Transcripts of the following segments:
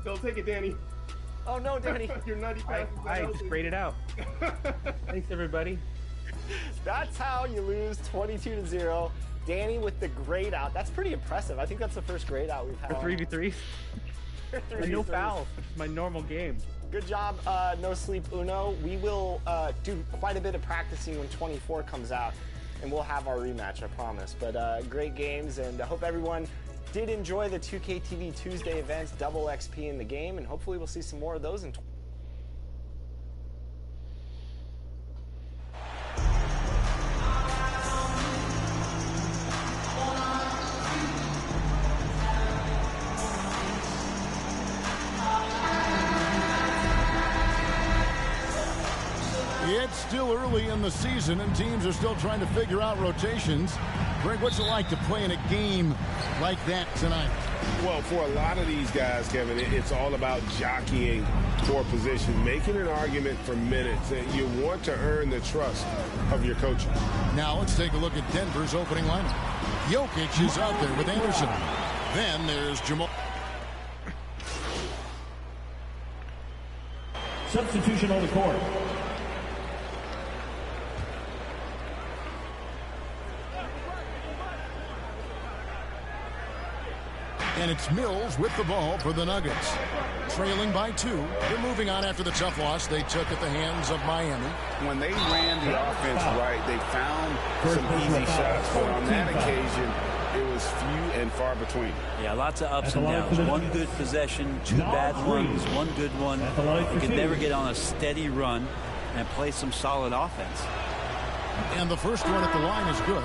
Don't take it, Danny. Oh no, Danny. Your nutty pass. I just sprayed it out. Thanks, everybody. That's how you lose 22-0. Danny with the grade out. That's pretty impressive. I think that's the first grade out we've had. 3v3s. No fouls. It's my normal game. Good job, No Sleep Uno. We will do quite a bit of practicing when 24 comes out, and we'll have our rematch, I promise. But great games, and I hope everyone did enjoy the 2K TV Tuesday events, double XP in the game, and hopefully we'll see some more of those in It's still early in the season, and teams are still trying to figure out rotations. Greg, what's it like to play in a game like that tonight? Well, for a lot of these guys, Kevin, it's all about jockeying for position, making an argument for minutes, and you want to earn the trust of your coaches. Now let's take a look at Denver's opening lineup. Jokic is out there with Anderson. Then there's Jamal. Substitution on the court. And it's Mills with the ball for the Nuggets. Trailing by 2. They're moving on after the tough loss they took at the hands of Miami. When they ran the offense right, they found some easy shots, but on that occasion, it was few and far between. Yeah, lots of ups and downs. One good possession, 2 bad ones, 1 good one. You can never get on a steady run and play some solid offense. And the first one at the line is good.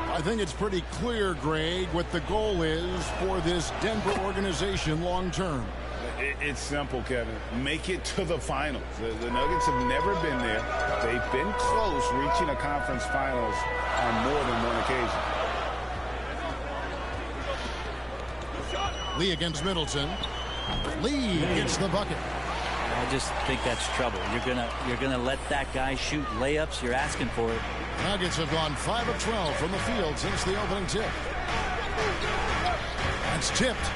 I think it's pretty clear, Greg, what the goal is for this Denver organization long term. It's simple, Kevin. Make it to the finals. The Nuggets have never been there. They've been close reaching a conference finals on more than one occasion. Lee against Middleton. Lee gets the bucket. I just think that's trouble. You're gonna let that guy shoot layups. You're asking for it. Nuggets have gone 5 of 12 from the field since the opening tip. That's tipped.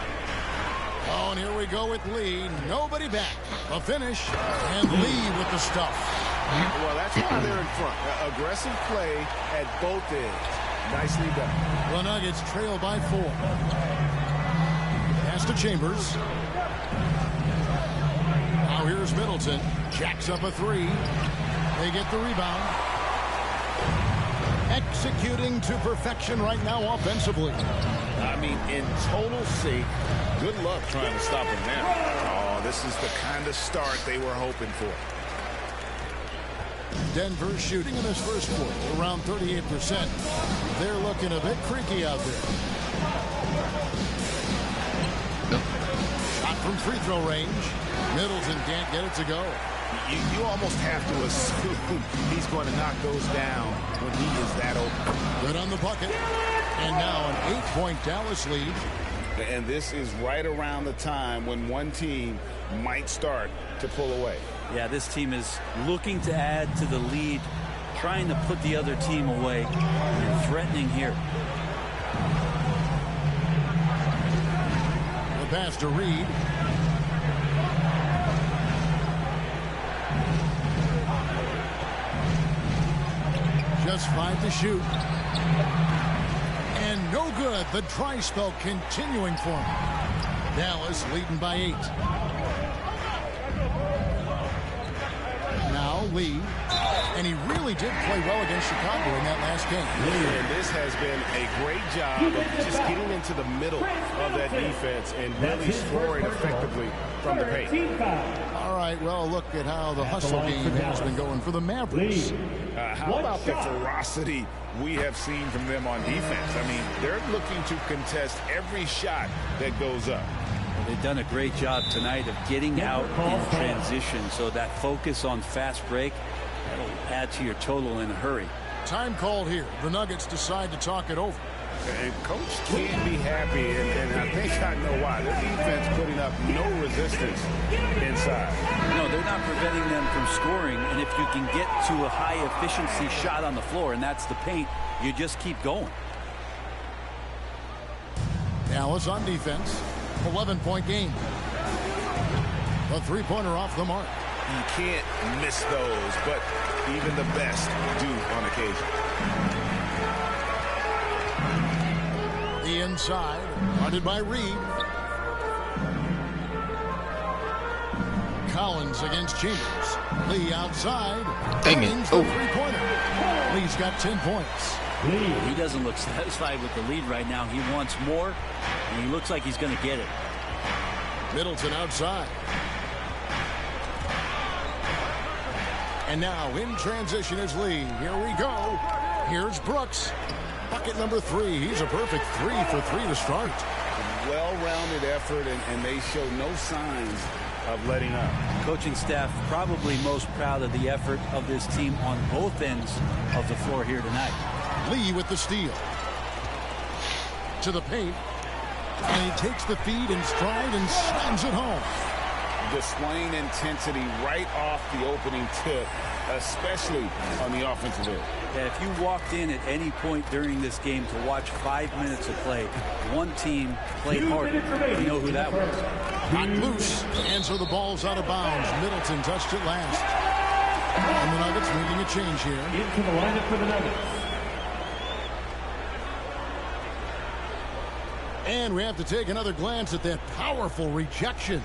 Oh, and here we go with Lee. Nobody back. A finish. And Lee with the stuff. Well, that's why they're in front. Aggressive play at both ends. Nicely done. The Nuggets trail by 4. Pass to Chambers. Now here's Middleton. Jacks up a 3. They get the rebound. Executing to perfection right now offensively. I mean, in total sync. Good luck trying to stop him now. Oh, this is the kind of start they were hoping for. Denver shooting in this first quarter around 38%. They're looking a bit creaky out there. Shot from free throw range. Middleton can't get it to go. You almost have to assume he's going to knock those down when he is that open. Good on the bucket. And now an 8-point Dallas lead. And this is right around the time when one team might start to pull away. Yeah, this team is looking to add to the lead, trying to put the other team away, and threatening here. The pass to Reed. Just 5 to shoot. And no good. The dry spell continuing for him. Dallas leading by 8. Now Lee. And he really did play well against Chicago in that last game. And this has been a great job of just getting into the middle of that defense and really scoring effectively from the paint. All right, well, look at how the hustle game has been going for the Mavericks. How about the ferocity we have seen from them on defense? I mean, they're looking to contest every shot that goes up. They've done a great job tonight of getting out in transition, so that focus on fast break, that'll add to your total in a hurry. Time called here. The Nuggets decide to talk it over. And Coach can't be happy, and I think I know why. Their defense putting up no resistance inside. No, they're not preventing them from scoring, and if you can get to a high-efficiency shot on the floor, and that's the paint, you just keep going. Dallas on defense. 11-point game. A three-pointer off the mark. You can't miss those, but even the best do on occasion. The inside, guarded by Reed. Collins against Chambers. Lee outside. Dang it. Oh. Three-pointer. Lee's got 10 points. He doesn't look satisfied with the lead right now. He wants more, and he looks like he's going to get it. Middleton outside. And now in transition is Lee. Here we go. Here's Brooks. Bucket number 3. He's a perfect 3 for 3 to start. Well-rounded effort, and they show no signs of letting up. Coaching staff probably most proud of the effort of this team on both ends of the floor here tonight. Lee with the steal. To the paint. And he takes the feed in stride and slams it home. Displaying intensity right off the opening tip, especially on the offensive end. Yeah, if you walked in at any point during this game to watch 5 minutes of play, one team played harder. You know who that was. Not loose. And so the ball's out of bounds. Middleton touched it last. And the Nuggets making a change here. Into the lineup for the Nuggets. And we have to take another glance at that powerful rejection.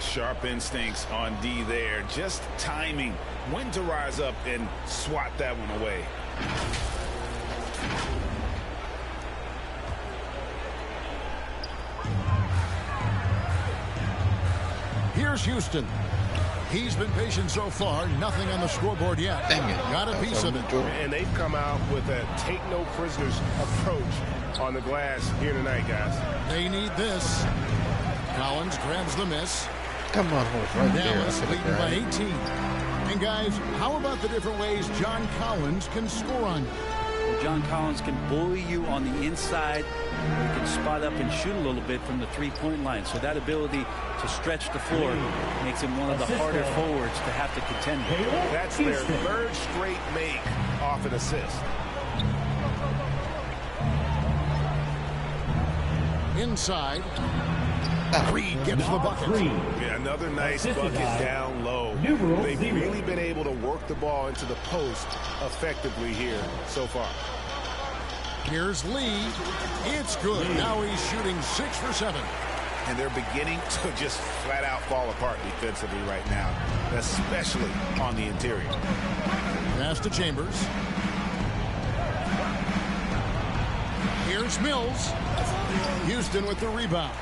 Sharp instincts on D there. Just timing when to rise up and swat that one away. Here's Houston. He's been patient so far. Nothing on the scoreboard yet. Dang it. Got a piece of it. And they've come out with a take-no-prisoners approach on the glass here tonight, guys. They need this. Collins grabs the miss. Come on, right there. Dallas leading by 18. And guys, how about the different ways John Collins can score on you? Well, John Collins can bully you on the inside. He can spot up and shoot a little bit from the three-point line. So that ability to stretch the floor makes him one of the harder forwards to have to contend with. That's their third straight make off an assist. Inside. Reed gets the bucket. Yeah, another nice bucket down low. They've really been able to work the ball into the post effectively here so far. Here's Lee. It's good. Now he's shooting 6 for 7. And they're beginning to just flat out fall apart defensively right now, especially on the interior. Pass to Chambers. Here's Mills. Houston with the rebound.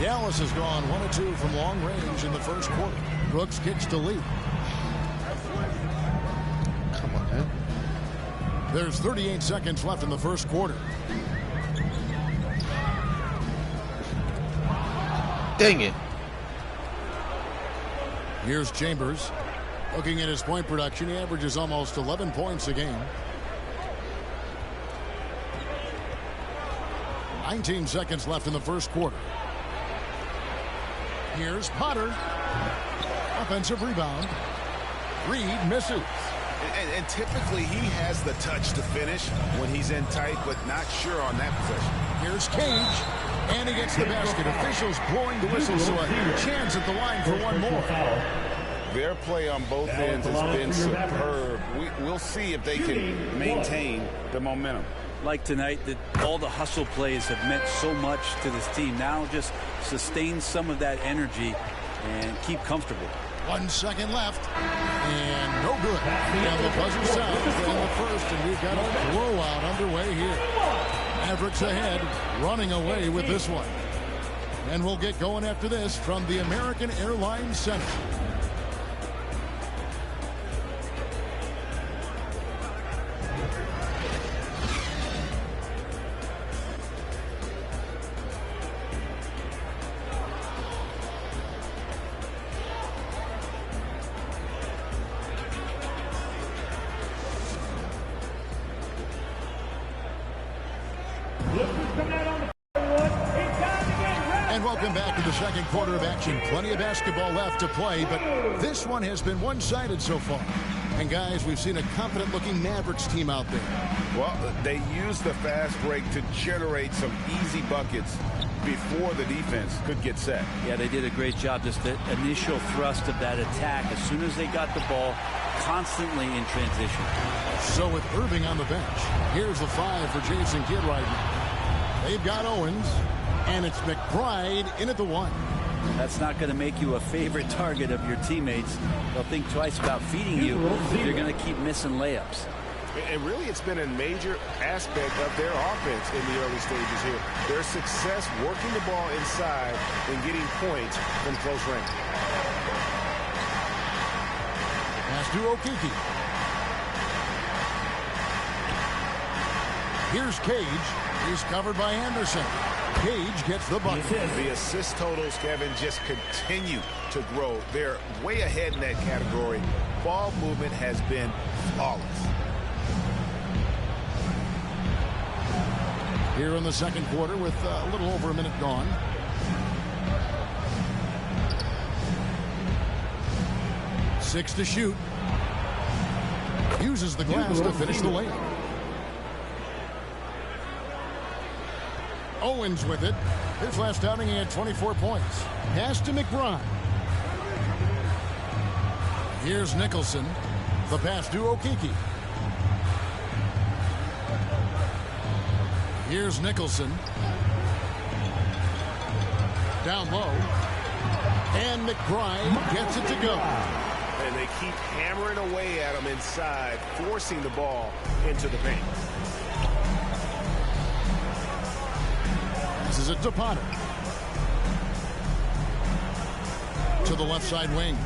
Dallas has gone 1 of 2 from long range in the first quarter. Brooks kicks to Lee. Come on, man. There's 38 seconds left in the first quarter. Dang it. Here's Chambers. Looking at his point production, he averages almost 11 points a game. 19 seconds left in the first quarter. Here's Potter. Offensive rebound. Reed misses. And typically he has the touch to finish when he's in tight, but not sure on that possession. Here's Cage. And he gets the basket. Officials blowing the whistle, so a chance at the line for one more. Their play on both ends has been superb. We'll see if they can maintain the momentum. Like tonight, that all the hustle plays have meant so much to this team. Now just sustain some of that energy and keep comfortable. 1 second left. And no good. And the buzzer sounds in the first, and we've got a blowout underway here. Mavericks ahead, running away with this one. And we'll get going after this from the American Airlines Center. And welcome back to the second quarter of action. Plenty of basketball left to play, but this one has been one-sided so far. And guys, we've seen a confident-looking Mavericks team out there. Well, they use the fast break to generate some easy buckets before the defense could get set. Yeah, they did a great job. Just the initial thrust of that attack, as soon as they got the ball, constantly in transition. So with Irving on the bench, here's the 5 for Jason Kidd right now. They've got Owens, and it's McBride in at the 1. That's not going to make you a favorite target of your teammates. They'll think twice about feeding you if you're going to keep missing layups. And really, it's been a major aspect of their offense in the early stages here. Their success working the ball inside and getting points from close range. Pass to Okeke. Here's Cage. He's covered by Anderson. Cage gets the bucket. The assist totals, Kevin, just continue to grow. They're way ahead in that category. Ball movement has been flawless. Here in the second quarter with a little over a minute gone. Six to shoot. Uses the glass to finish the layup. Owens with it. His last outing, he had 24 points. Pass to McBride. Here's Nicholson. The pass to Okeke. Here's Nicholson. Down low. And McBride gets it to go. And they keep hammering away at him inside, forcing the ball into the paint. This is it to Potter. To the left side wing.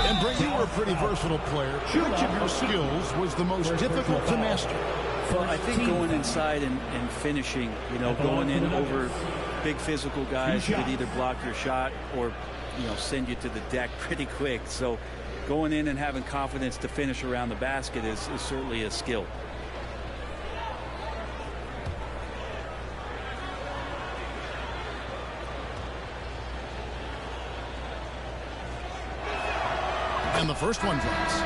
And Brady, you were a pretty versatile player. Which of your skills was the most difficult to master? Well, I think going inside and finishing, going in over big physical guys who could either block your shot or, send you to the deck pretty quick. So going in and having confidence to finish around the basket is certainly a skill. And the first one drops.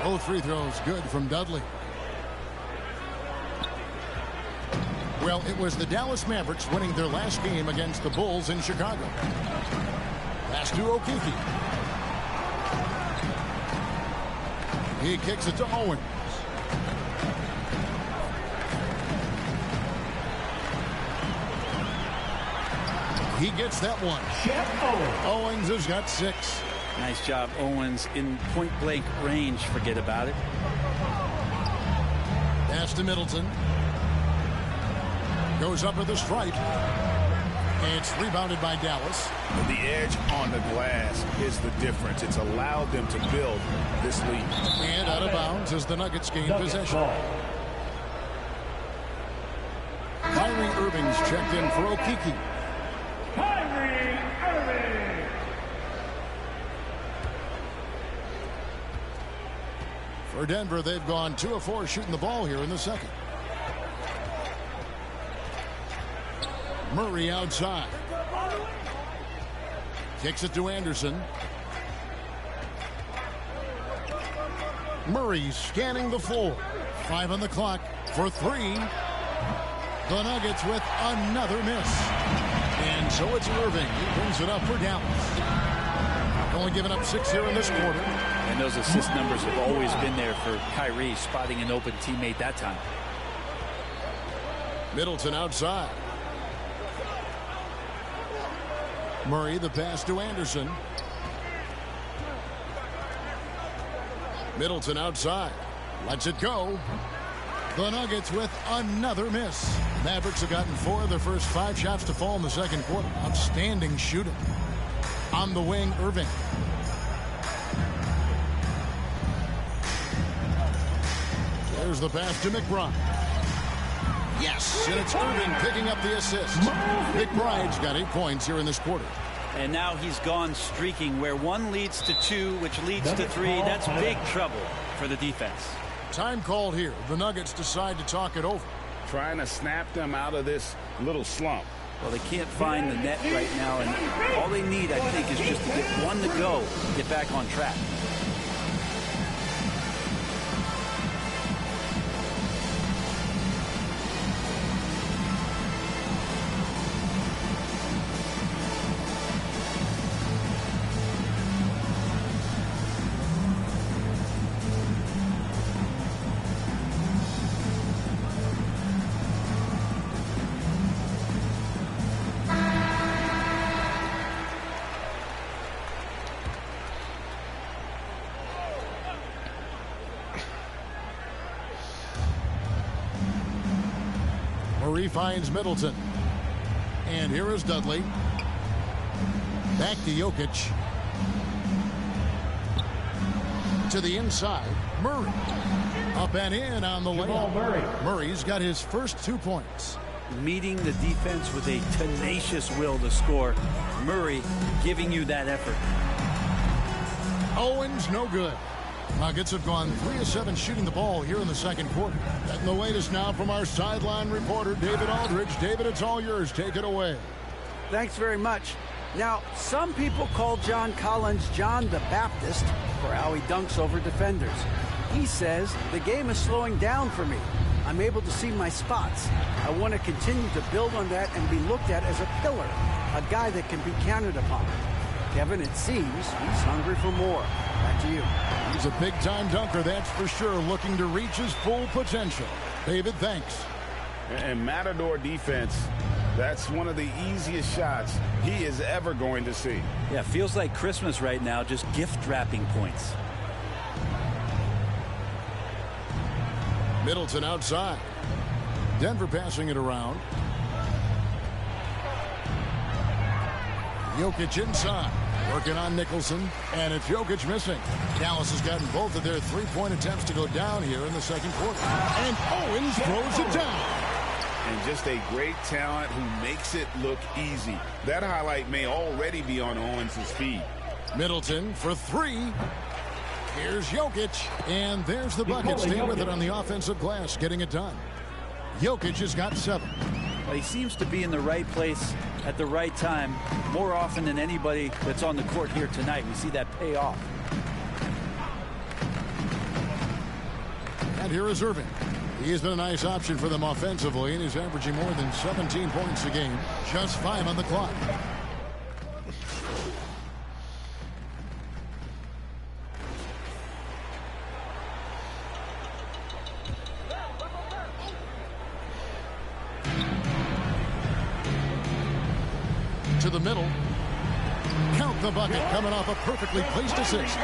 Both free throws good from Dudley. Well, it was the Dallas Mavericks winning their last game against the Bulls in Chicago. Pass to Okeke. He kicks it to Owen. He gets that one. Owens has got 6. Nice job, Owens, in point-blank range. Forget about it. Pass to Middleton. Goes up with a stripe. It's rebounded by Dallas. The edge on the glass is the difference. It's allowed them to build this lead. And out of bounds as the Nuggets gain possession. Kyrie Irving's checked in for Okeke. Kyrie Irving. For Denver, they've gone 2 of 4 shooting the ball here in the second. Murray outside. Kicks it to Anderson. Murray scanning the floor. 5 on the clock for 3. The Nuggets with another miss. And so it's Irving. He brings it up for Dallas. Only giving up 6 here in this quarter. And those assist numbers have always been there for Kyrie, spotting an open teammate that time. Middleton outside. Murray, the pass to Anderson. Middleton outside. Lets it go. The Nuggets with another miss. Mavericks have gotten 4 of their first 5 shots to fall in the second quarter. Outstanding shooting. On the wing, Irving. There's the pass to McBride. Yes, and it's Irving picking up the assist. McBride's got 8 points here in this quarter. And now he's gone streaking where 1 leads to 2, which leads to 3. That's big trouble for the defense. Time called here. The Nuggets decide to talk it over. Trying to snap them out of this little slump. Well, they can't find the net right now, and all they need, I think, is just to get one to go, get back on track. Murray finds Middleton. And here is Dudley. Back to Jokic. To the inside. Murray. Up and in on the layup. Murray's got his first 2 points. Meeting the defense with a tenacious will to score. Murray giving you that effort. Owen's no good. Nuggets have gone 3 of 7 shooting the ball here in the second quarter. And the latest now from our sideline reporter, David Aldridge. David, it's all yours. Take it away. Thanks very much. Now, some people call John Collins John the Baptist for how he dunks over defenders. He says, the game is slowing down for me. I'm able to see my spots. I want to continue to build on that and be looked at as a pillar, a guy that can be counted upon. Kevin, it seems he's hungry for more. Back to you. He's a big-time dunker, that's for sure, looking to reach his full potential. David, thanks. And Matador defense, that's one of the easiest shots he is ever going to see. Yeah, feels like Christmas right now, just gift wrapping points. Middleton outside. Denver passing it around. Jokic inside. Working on Nicholson. And it's Jokic missing. Dallas has gotten both of their three-point attempts to go down here in the second quarter. And Owens throws it down. And just a great talent who makes it look easy. That highlight may already be on Owens' feed. Middleton for three. Here's Jokic. And there's the bucket. Stay with it on the offensive glass, getting it done. Jokic has got 7. Well, he seems to be in the right place at the right time more often than anybody that's on the court here tonight. We see that pay off. And here is Irving. He has been a nice option for them offensively, and he's averaging more than 17 points a game. Just 5 on the clock. To the middle. Count the bucket coming off a perfectly placed assist.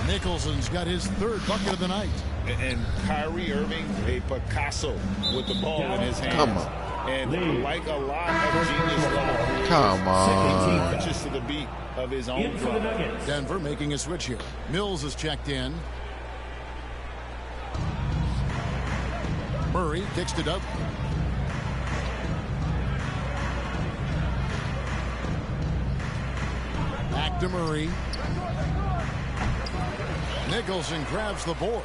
Nicholson's got his 3rd bucket of the night. And Kyrie Irving, a Picasso with the ball in his hands. Come on. And like a lot of genius level creators, Come on. he marches to the beat of his own drum. Denver making a switch here. Mills is checked in. Murray kicks it up. Back to Murray. Nicholson grabs the board.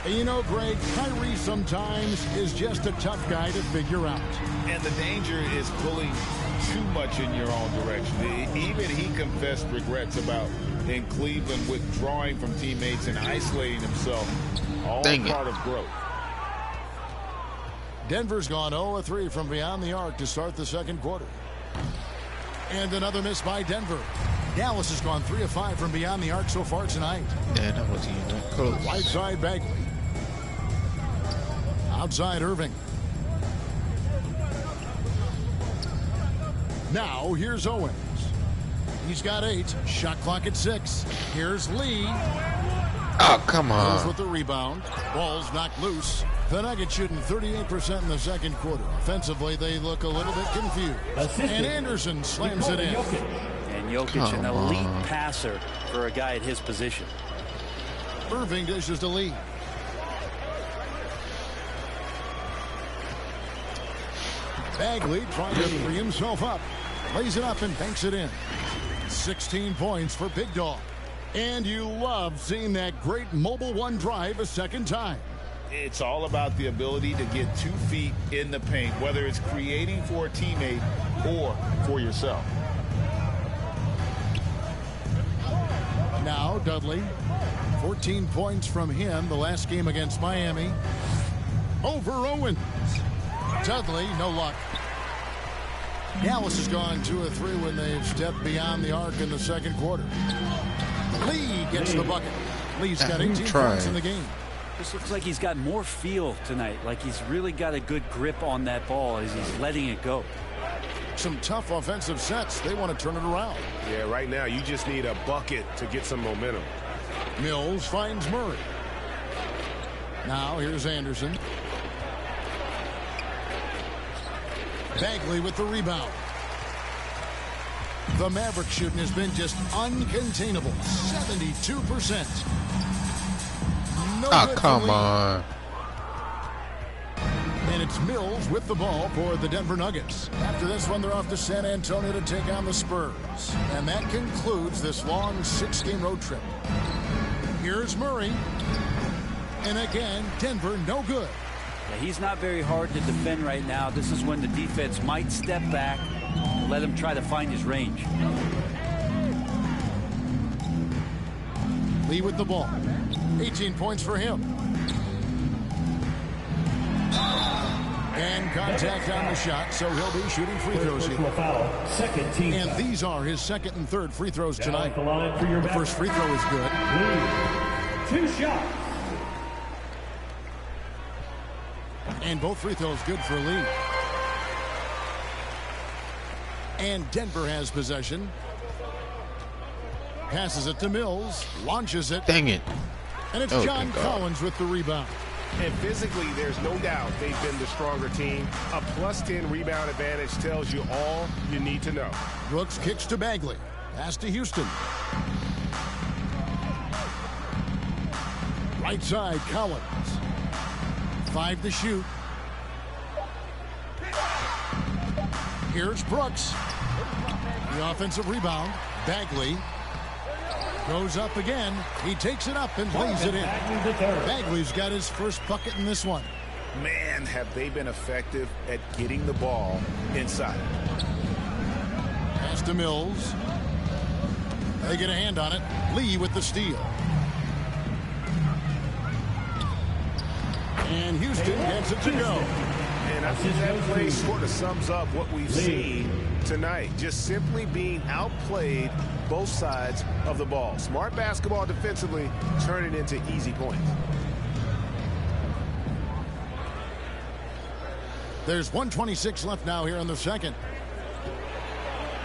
And you know, Greg, Kyrie sometimes is just a tough guy to figure out. And the danger is pulling too much in your own direction. Even he confessed regrets about in Cleveland withdrawing from teammates and isolating himself. All part of growth. Denver's gone 0-3 from beyond the arc to start the second quarter. And another miss by Denver. Dallas has gone 3 of 5 from beyond the arc so far tonight. Yeah, that wasn't even close. Right side Bagley. Outside Irving. Now here's Owens. He's got 8. Shot clock at 6. Here's Lee. Oh, come on. Goes with the rebound. Ball's knocked loose. The Nuggets shooting 38% in the second quarter. Offensively, they look a little bit confused. And Anderson slams it in. And Jokic, an elite passer for a guy at his position. Irving dishes to Lee. Bagley trying to free himself up. Lays it up and banks it in. 16 points for Big Dog. And you love seeing that great mobile one drive a second time. It's all about the ability to get 2 feet in the paint, whether it's creating for a teammate or for yourself. Now Dudley, 14 points from him the last game against Miami. Over Owens. Dudley, no luck. Dallas has gone 2 of 3 when they've stepped beyond the arc in the second quarter. Lee gets the bucket. Lee's got 18 points in the game. This looks like he's got more feel tonight, like he's really got a good grip on that ball as he's letting it go. Some tough offensive sets. They want to turn it around. Yeah, right now you just need a bucket to get some momentum. Mills finds Murray. Now here's Anderson. Bagley with the rebound. The Maverick shooting has been just uncontainable. 72%. Oh, come on. And it's Mills with the ball for the Denver Nuggets. After this one, they're off to San Antonio to take on the Spurs. And that concludes this long 6-game road trip. Here's Murray. And again, Denver no good. Yeah, he's not very hard to defend right now. This is when the defense might step back and let him try to find his range. Lee with the ball. 18 points for him. And contact on the shot, so he'll be shooting free throws here. Second team. And these are his second and third free throws tonight. The line for your The first free throw is good. Lee, 2 shots. And both free throws good for Lee. And Denver has possession. Passes it to Mills. Launches it. Dang it. And it's Oh, John thank God. Collins with the rebound. And physically, there's no doubt they've been the stronger team. A +10 rebound advantage tells you all you need to know. Brooks kicks to Bagley. Pass to Houston. Right side, Collins. 5 to shoot. Here's Brooks. The offensive rebound. Bagley goes up again. He takes it up and plays it in. Bagley's got his first bucket in this one. Man, have they been effective at getting the ball inside. Pass to Mills. They get a hand on it. Lee with the steal. And Houston gets it to go. And I think that play sort of sums up what we've seen tonight. Just simply being outplayed both sides of the ball. Smart basketball defensively, turning into easy points. There's 1:26 left now here in the second.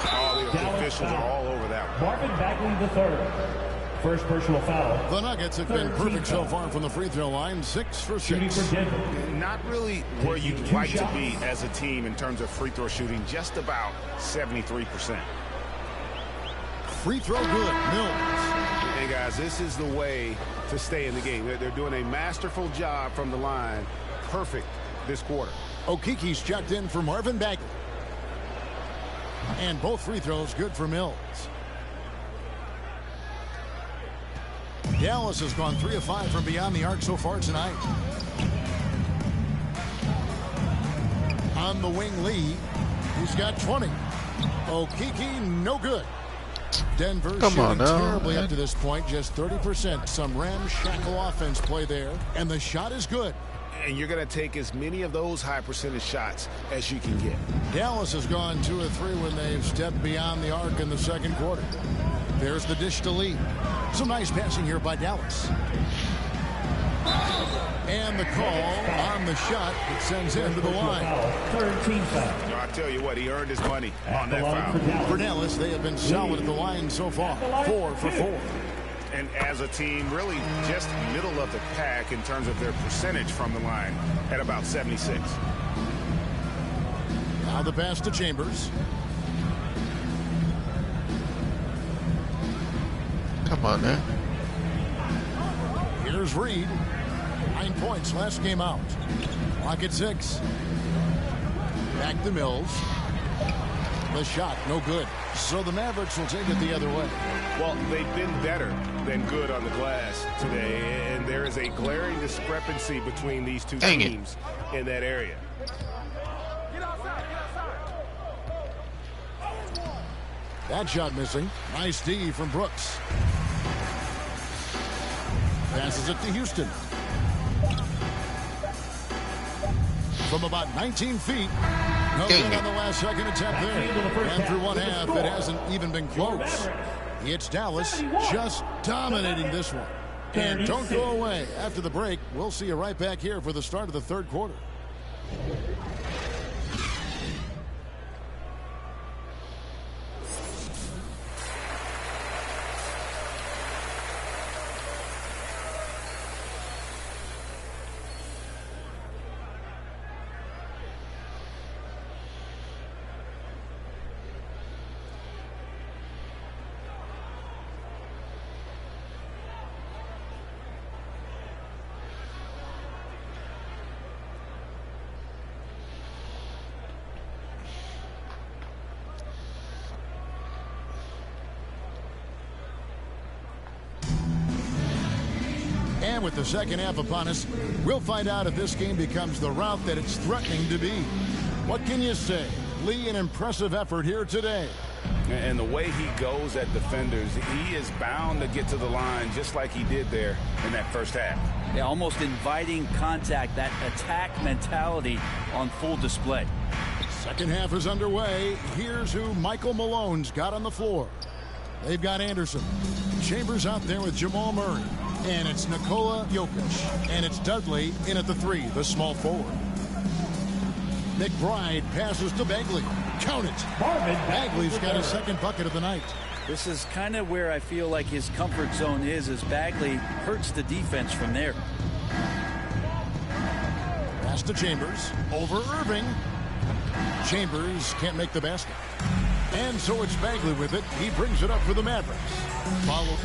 Oh, the officials are all over that one. Marvin Bagley III. First personal foul. The Nuggets have been perfect so far from the free throw line. 6 for 6. Not really where you'd like to be as a team in terms of free throw shooting. Just about 73%. Free throw good. Mills. Hey, guys, this is the way to stay in the game. They're doing a masterful job from the line. Perfect this quarter. Okiki's checked in for Marvin Bagley. And both free throws good for Mills. Dallas has gone 3 of 5 from beyond the arc so far tonight. On the wing, Lee. He's got 20. Okiki, no good. Denver shooting terribly up to this point, just 30%. Some ramshackle offense play there, and the shot is good. And you're going to take as many of those high percentage shots as you can get. Dallas has gone 2 of 3 when they've stepped beyond the arc in the second quarter. There's the dish to Lee. Some nice passing here by Dallas. And the call on the shot that sends him to the line. Third team foul. I tell you what, he earned his money on that foul. For Dallas, they have been solid at the line so far. 4 for 4. And as a team, really just middle of the pack in terms of their percentage from the line at about 76. Now the pass to Chambers. Come on now. Here's Reed. 9 points last game out. Clock at 6. Back to Mills. The shot, no good. So the Mavericks will take it the other way. Well, they've been better than good on the glass today, and there is a glaring discrepancy between these two teams in that area. That shot missing. Nice D from Brooks. Passes it to Houston. From about 19 feet. No good on the last second attempt there. And through one half, it hasn't even been close. It's Dallas just dominating this one. And don't go away. After the break, we'll see you right back here for the start of the third quarter. And with the second half upon us, we'll find out if this game becomes the rout that it's threatening to be. What can you say? Lee, an impressive effort here today. And the way he goes at defenders, he is bound to get to the line just like he did there in that first half. Yeah, almost inviting contact, that attack mentality on full display. Second half is underway. Here's who Michael Malone's got on the floor. They've got Anderson. Chambers out there with Jamal Murray. And it's Nikola Jokic. And it's Dudley in at the three, the small forward. McBride passes to Bagley. Count it. Bagley's got his second bucket of the night. This is kind of where I feel like his comfort zone is, as Bagley hurts the defense from there. Pass to Chambers. Over Irving. Chambers can't make the basket. And so it's Bagley with it. He brings it up for the Mavericks. Follow.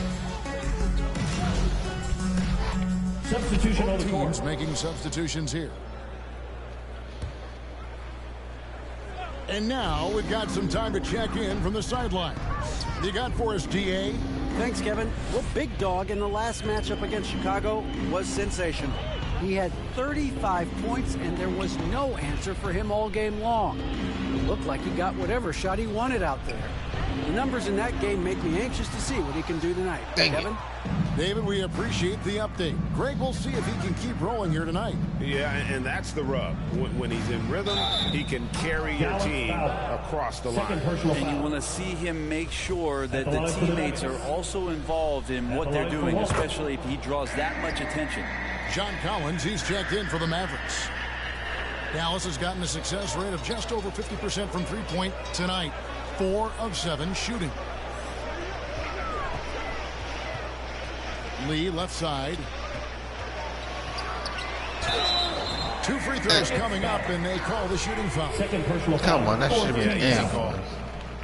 Substitution on the court. Teams making substitutions here. And now we've got some time to check in from the sideline. You got for us, DA? Thanks, Kevin. Well, Big Dog in the last matchup against Chicago was sensational. He had 35 points, and there was no answer for him all game long. It looked like he got whatever shot he wanted out there. The numbers in that game make me anxious to see what he can do tonight. Kevin? David, we appreciate the update. Greg, we'll see if he can keep rolling here tonight. Yeah, and that's the rub. When he's in rhythm, he can carry your team across the line. And you want to see him make sure that the teammates are also involved in what they're doing, especially if he draws that much attention. John Collins, he's checked in for the Mavericks. Dallas has gotten a success rate of just over 50% from three-point tonight. 4 of 7 shooting. Lee, left side. 2 free throws coming up, and they call the shooting foul. Second personal foul. Come on, that should be an air.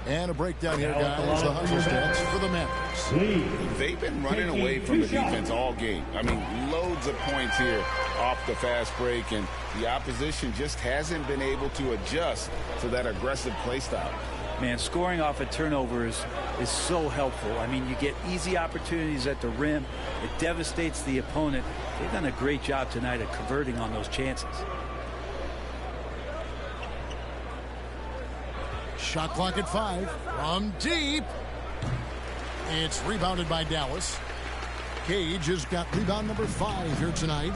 And a breakdown here, guys. The Hustle stats for the Mavericks. They've been running away from the defense all game. I mean, loads of points here off the fast break, and the opposition just hasn't been able to adjust to that aggressive play style. Man, scoring off a turnover is so helpful. I mean, you get easy opportunities at the rim. It devastates the opponent. They've done a great job tonight of converting on those chances. Shot clock at 5. From deep. It's rebounded by Dallas. Cage has got rebound number 5 here tonight.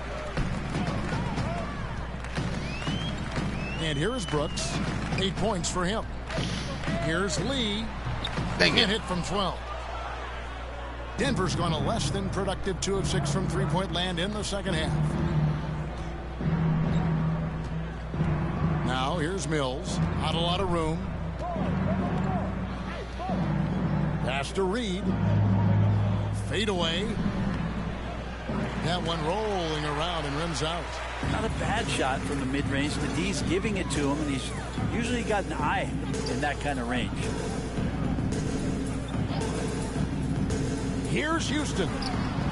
And here is Brooks. 8 points for him. Here's Lee. Can't hit from 12. Denver's gone a less than productive 2 of 6 from three-point land in the second half. Now here's Mills. Not a lot of room. Pass to Reed. Fade away. That one rolling around and rims out. Not a bad shot from the mid-range. The D's giving it to him, and he's usually got an eye in that kind of range. Here's Houston.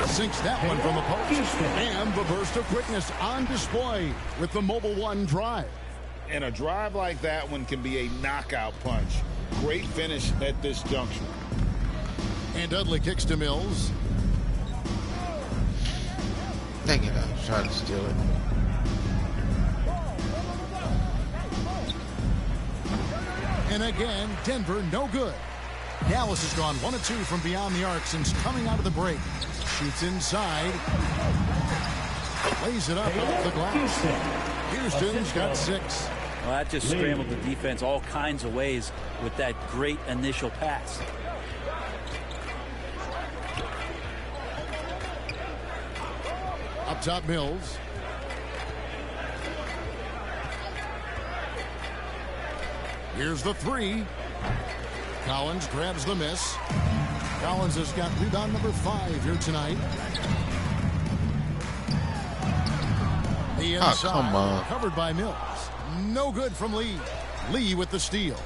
Sinks that one from the post. And the burst of quickness on display with the Mobile One drive. And a drive like that one can be a knockout punch. Great finish at this juncture. And Dudley kicks to Mills. Dang it, I was trying to steal it. And again, Denver no good. Dallas has gone 1 of 2 from beyond the arc since coming out of the break. Shoots inside. Lays it up off the glass. Houston's got 6. Well, that just scrambled the defense all kinds of ways with that great initial pass. Up top, Mills. Here's the 3. Collins grabs the miss. Collins has got rebound number 5 here tonight. The inside, come on. Covered by Mills. No good from Lee. Lee with the steal.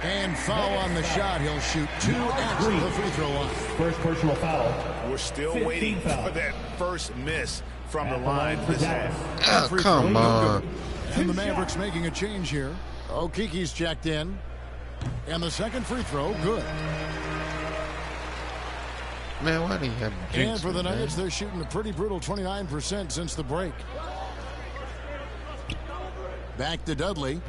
And foul on the shot. He'll shoot 2 at the free throw line. First personal foul. We're still waiting for that first miss from the line. For Dallas. Come on. And the Mavericks making a change here. Okiki's checked in. And the second free throw, good. Man, why do you have to jinx And for the me, Nuggets, man? they're shooting a pretty brutal 29% since the break. Back to Dudley.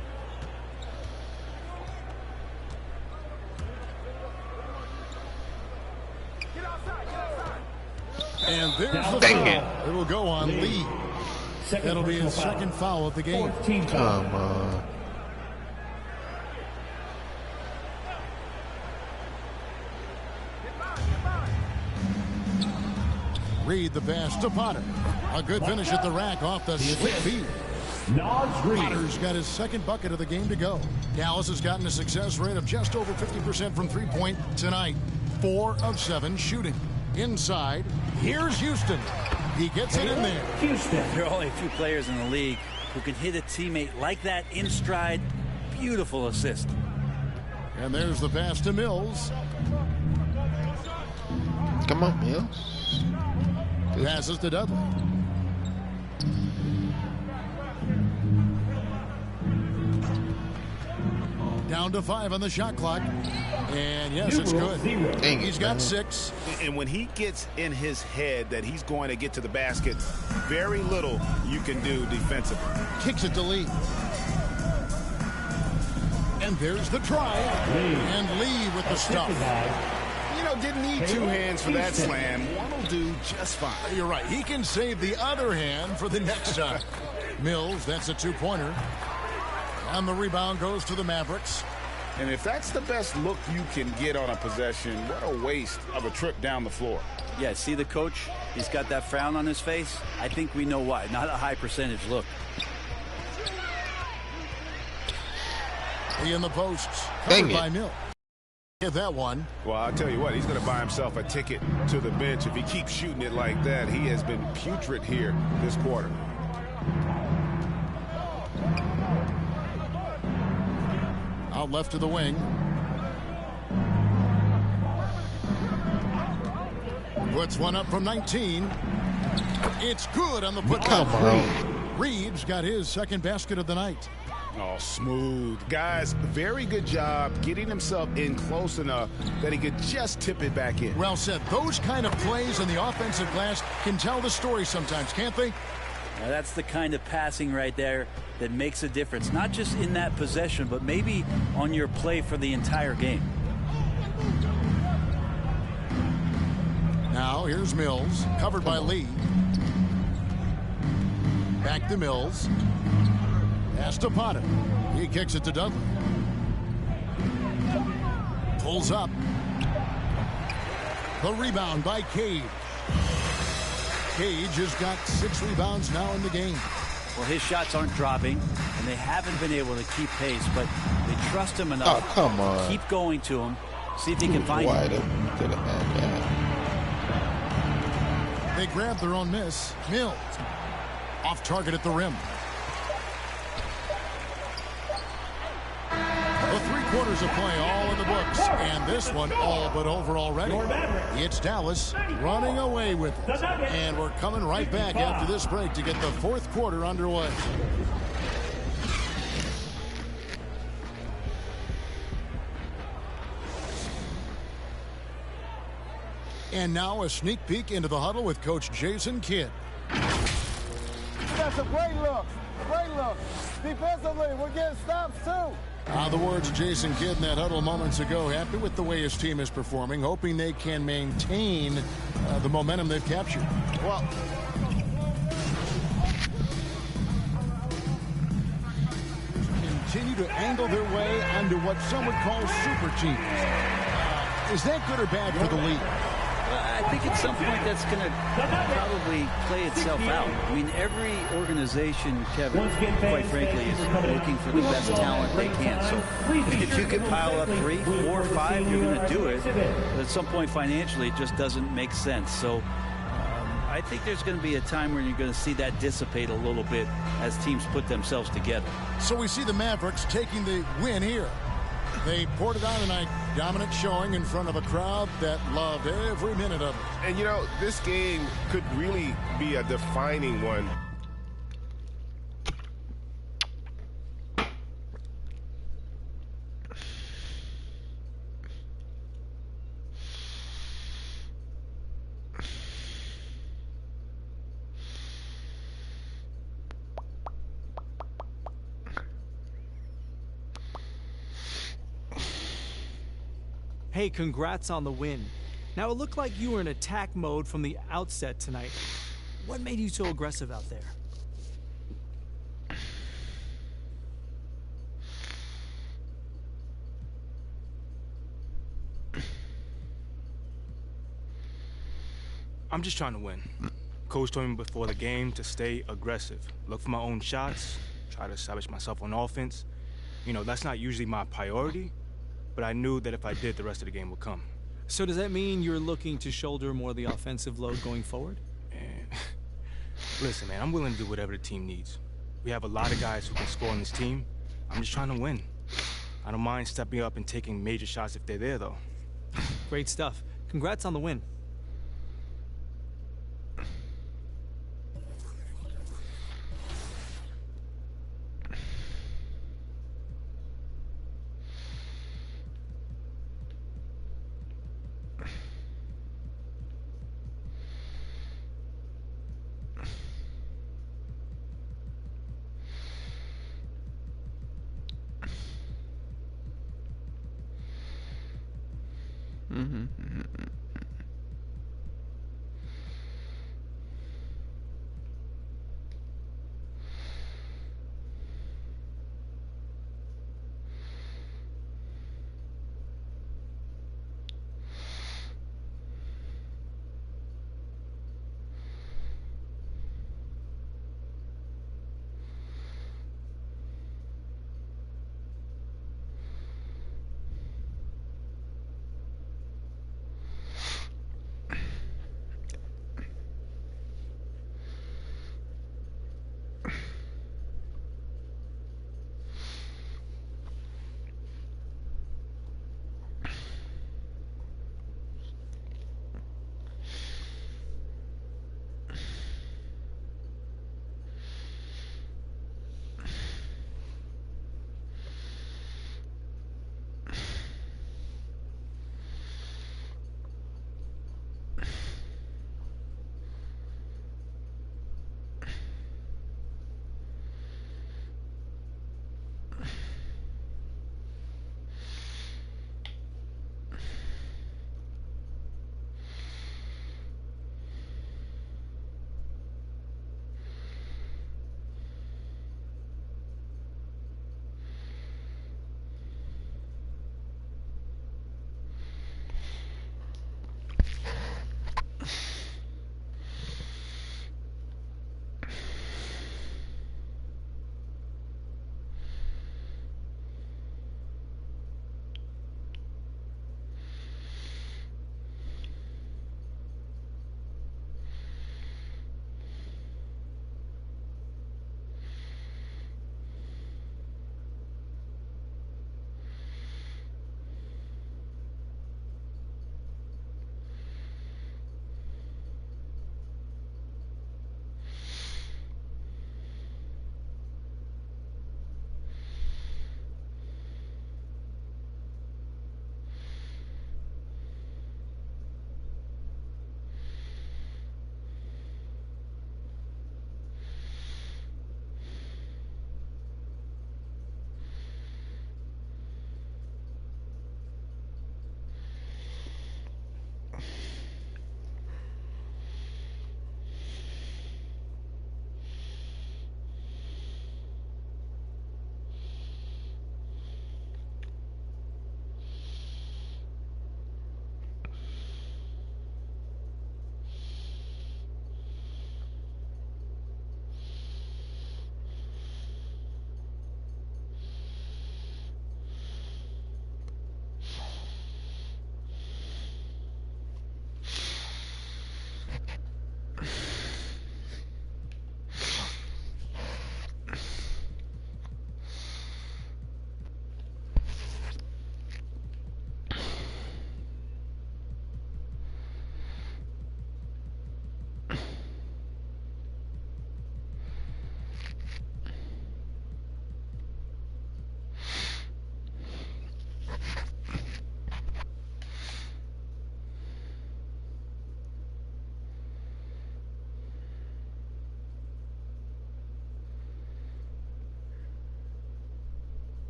And there's the Dang foul. It will go on Lee. That'll be his second foul of the game. Come on. Reed the pass to Potter. A good finish at the rack off the slick feed. Potter's got his second bucket of the game to go. Dallas has gotten a success rate of just over 50% from three-point tonight. 4 of 7 shooting. Inside, here's Houston. He gets it in there. There are only a few players in the league who can hit a teammate like that in stride. Beautiful assist. And there's the pass to Mills. Come on, Mills. Passes to Dudley. Down to 5 on the shot clock. And yes, it's good. Dang it, He's got man. 6. And when he gets in his head that he's going to get to the basket, very little you can do defensively. Kicks it to Lee. And there's the try. And Lee with the stuff. You know, didn't need 2 hands for that slam. One will do just fine. You're right. He can save the other hand for the next time. Mills, that's a 2-pointer. And the rebound goes to the Mavericks. And if that's the best look you can get on a possession, what a waste of a trip down the floor. Yeah, see the coach? He's got that frown on his face. I think we know why. Not a high percentage look. He in the posts. Dang Covered it. by Mills. Get that one. Well, I'll tell you what, he's going to buy himself a ticket to the bench. If he keeps shooting it like that, he has been putrid here this quarter. Out left to the wing. Puts one up from 19. It's good on the putback. Come on. Reeves got his second basket of the night. Oh, smooth. Guys, very good job getting himself in close enough that he could just tip it back in. Well said. Those kind of plays in the offensive glass can tell the story sometimes, can't they? Now that's the kind of passing right there that makes a difference. Not just in that possession, but maybe on your play for the entire game. Now here's Mills, covered by Lee. Back to Mills. Pass to Potter. He kicks it to Dudley. Pulls up. The rebound by Cage. Cage has got 6 rebounds now in the game. Well, his shots aren't dropping, and they haven't been able to keep pace, but they trust him enough. Oh, come on. Keep going to him. See if he can find Wide him. open to the half. They grab their own miss. Mills. Off target at the rim. The 3 quarters of play all in the books, and this one all but over already. It's Dallas running away with it. And we're coming right back after this break to get the 4th quarter underway. And now a sneak peek into the huddle with Coach Jason Kidd. That's a great look. Great look. Defensively, we're getting stops too. The words of Jason Kidd in that huddle moments ago. Happy with the way his team is performing, hoping they can maintain the momentum they've captured. Well, continue to angle their way onto what some would call super teams. Is that good or bad for the league? Well, I think at some point that's going to probably play itself out. I mean, every organization, Kevin, quite frankly, is looking for the best talent they can. So if you can pile up 3, 4, 5, you're going to do it. But at some point financially, it just doesn't make sense. So I think there's going to be a time where you're going to see that dissipate a little bit as teams put themselves together. So we see the Mavericks taking the win here. They poured it on tonight. Dominant showing in front of a crowd that loved every minute of it. and you know, this game could really be a defining one. Hey, congrats on the win. Now, it looked like you were in attack mode from the outset tonight. What made you so aggressive out there? I'm just trying to win. Coach told me before the game to stay aggressive. Look for my own shots, try to establish myself on offense. You know, that's not usually my priority, but I knew that if I did, the rest of the game would come. So does that mean you're looking to shoulder more of the offensive load going forward? And listen, man, I'm willing to do whatever the team needs. We have a lot of guys who can score on this team. I'm just trying to win. I don't mind stepping up and taking major shots if they're there, though. Great stuff. Congrats on the win.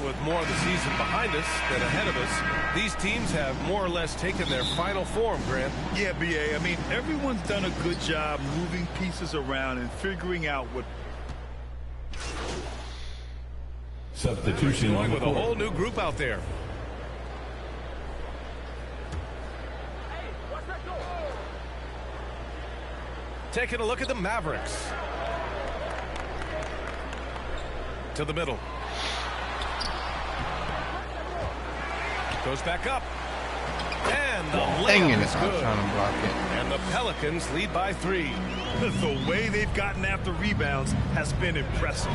And with more of the season behind us than ahead of us, these teams have more or less taken their final form, Grant. Yeah, B.A. I mean, everyone's done a good job moving pieces around and figuring out what... Substitution with a whole new group out there. Taking a look at the Mavericks. To the middle. Goes back up. And the layup is good. And the Pelicans lead by 3. The way they've gotten after rebounds has been impressive.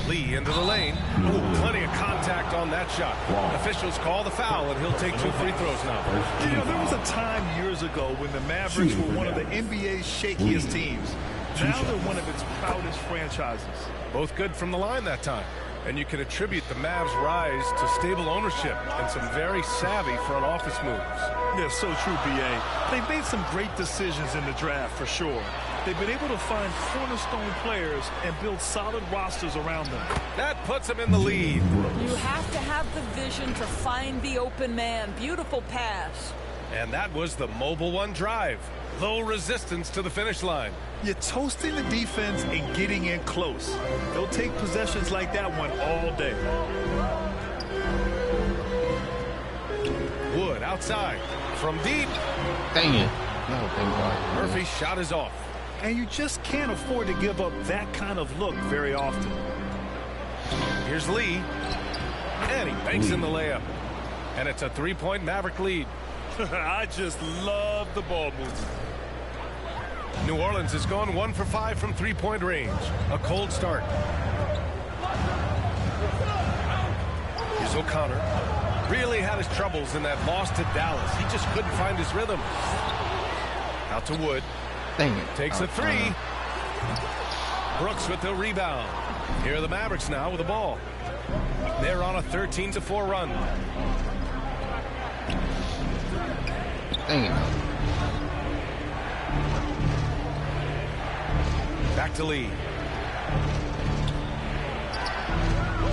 Lee into the lane. Ooh, plenty of contact on that shot. Officials call the foul, and he'll take 2 free throws now. You know, there was a time years ago when the Mavericks were one of the NBA's shakiest teams. Now they're one of its proudest franchises. Both good from the line that time. And you can attribute the Mavs' rise to stable ownership and some very savvy front office moves. Yeah, so true, B.A. They've made some great decisions in the draft, for sure. They've been able to find cornerstone players and build solid rosters around them. That puts them in the lead. You have to have the vision to find the open man. Beautiful pass. And that was the mobile one drive. Low resistance to the finish line. You're toasting the defense and getting in close. They'll take possessions like that one all day. Wood outside from deep. Dang it. No, thank God. Murphy's shot is off. And you just can't afford to give up that kind of look very often. Here's Lee. And he banks in the layup. And it's a 3-point Maverick lead. I just love the ball movement. New Orleans is going 1 for 5 from 3-point range. A cold start. Here's O'Connor. Really had his troubles in that loss to Dallas. He just couldn't find his rhythm. Out to Wood. Dang it. Takes a 3. Brooks with the rebound. Here are the Mavericks now with the ball. They're on a 13-4 run. Dang it. Back to Lee.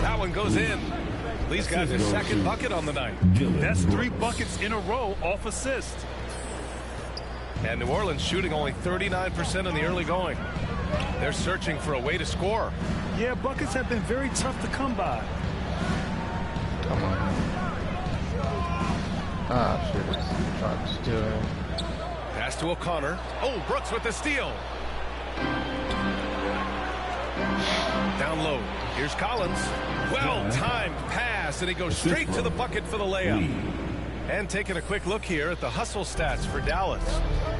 That one goes in. Lee's got his second bucket on the night. That's 3 buckets in a row off assist. And New Orleans shooting only 39% in the early going. They're searching for a way to score. Yeah, buckets have been very tough to come by. Come on. Ah, shit. Tried to steal it. Pass to O'Connor. Oh, Brooks with the steal. Down low. Here's Collins. Well-timed pass, and he goes straight to the bucket for the layup. And taking a quick look here at the hustle stats for Dallas.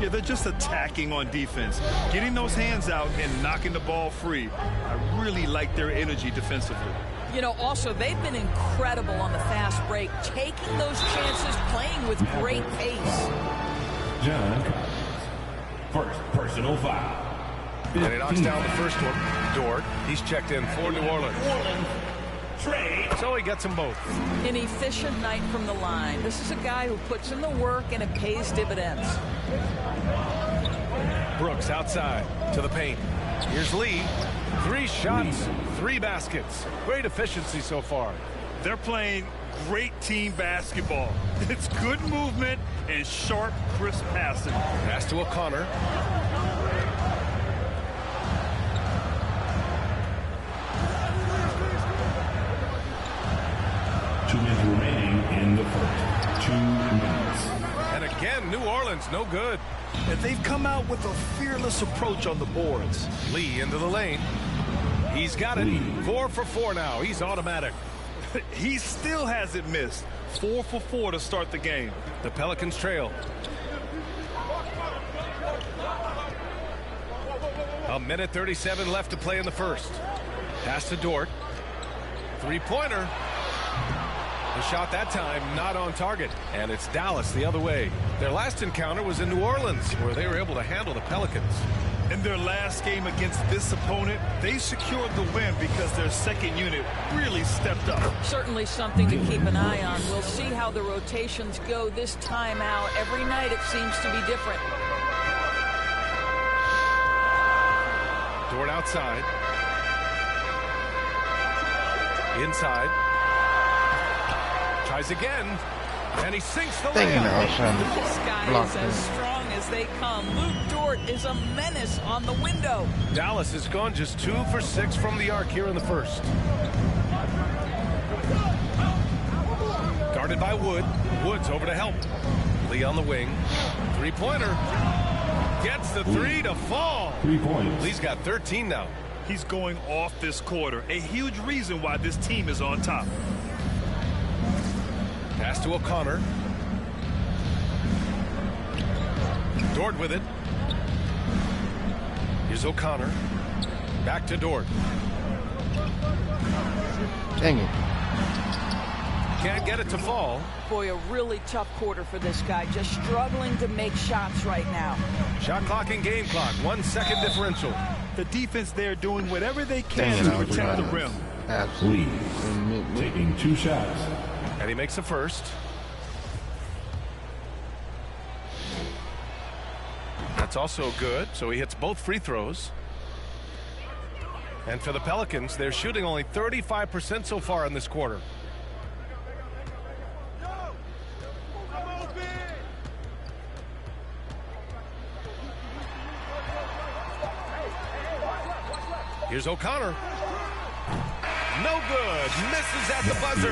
Yeah, they're just attacking on defense, getting those hands out and knocking the ball free. I really like their energy defensively. You know, also, they've been incredible on the fast break, taking those chances, playing with great pace. John Collins. First personal foul. And he knocks down the first one. Dort. He's checked in for New Orleans. So he gets them both. An efficient night from the line. This is a guy who puts in the work and it pays dividends. Brooks outside to the paint. Here's Lee. 3 shots, 3 baskets. Great efficiency so far. They're playing great team basketball. It's good movement and sharp, crisp passing. Pass to O'Connor. 2 minutes remaining in the first. 2 minutes. And again, New Orleans, no good. And they've come out with a fearless approach on the boards. Lee into the lane. He's got it. 4 for 4 now. He's automatic. He still hasn't missed. 4 for 4 to start the game. The Pelicans trail. A minute 37 left to play in the first. Pass to Dort. 3-pointer. The shot that time not on target. And it's Dallas the other way. Their last encounter was in New Orleans, where they were able to handle the Pelicans. In their last game against this opponent, they secured the win because their second unit really stepped up. Certainly something to keep an eye on. We'll see how the rotations go this time out. Every night it seems to be different. Dort outside. Inside. Tries again. And he sinks the Dang it, I was layup. trying to This guy block is as him. strong as they come. Luke Dort is a menace on the window. Dallas has gone just 2 for 6 from the arc here in the first. Guarded by Wood. Woods over to help. Lee on the wing. Three-pointer. Gets the three to fall. 3 points. Lee's got 13 now. He's going off this quarter. A huge reason why this team is on top. Pass to O'Connor. Dort with it. Here's O'Connor. Back to Dort. Dang it. Can't get it to fall. Boy, a really tough quarter for this guy. Just struggling to make shots right now. Shot clock and game clock. 1 second differential. The defense there doing whatever they can Dang it, to I was protect the trying to- rim. Absolutely. Lee taking 2 shots. And he makes the first. That's also good. So he hits both free throws. And for the Pelicans, they're shooting only 35% so far in this quarter. Here's O'Connor. No good. Misses at the buzzer.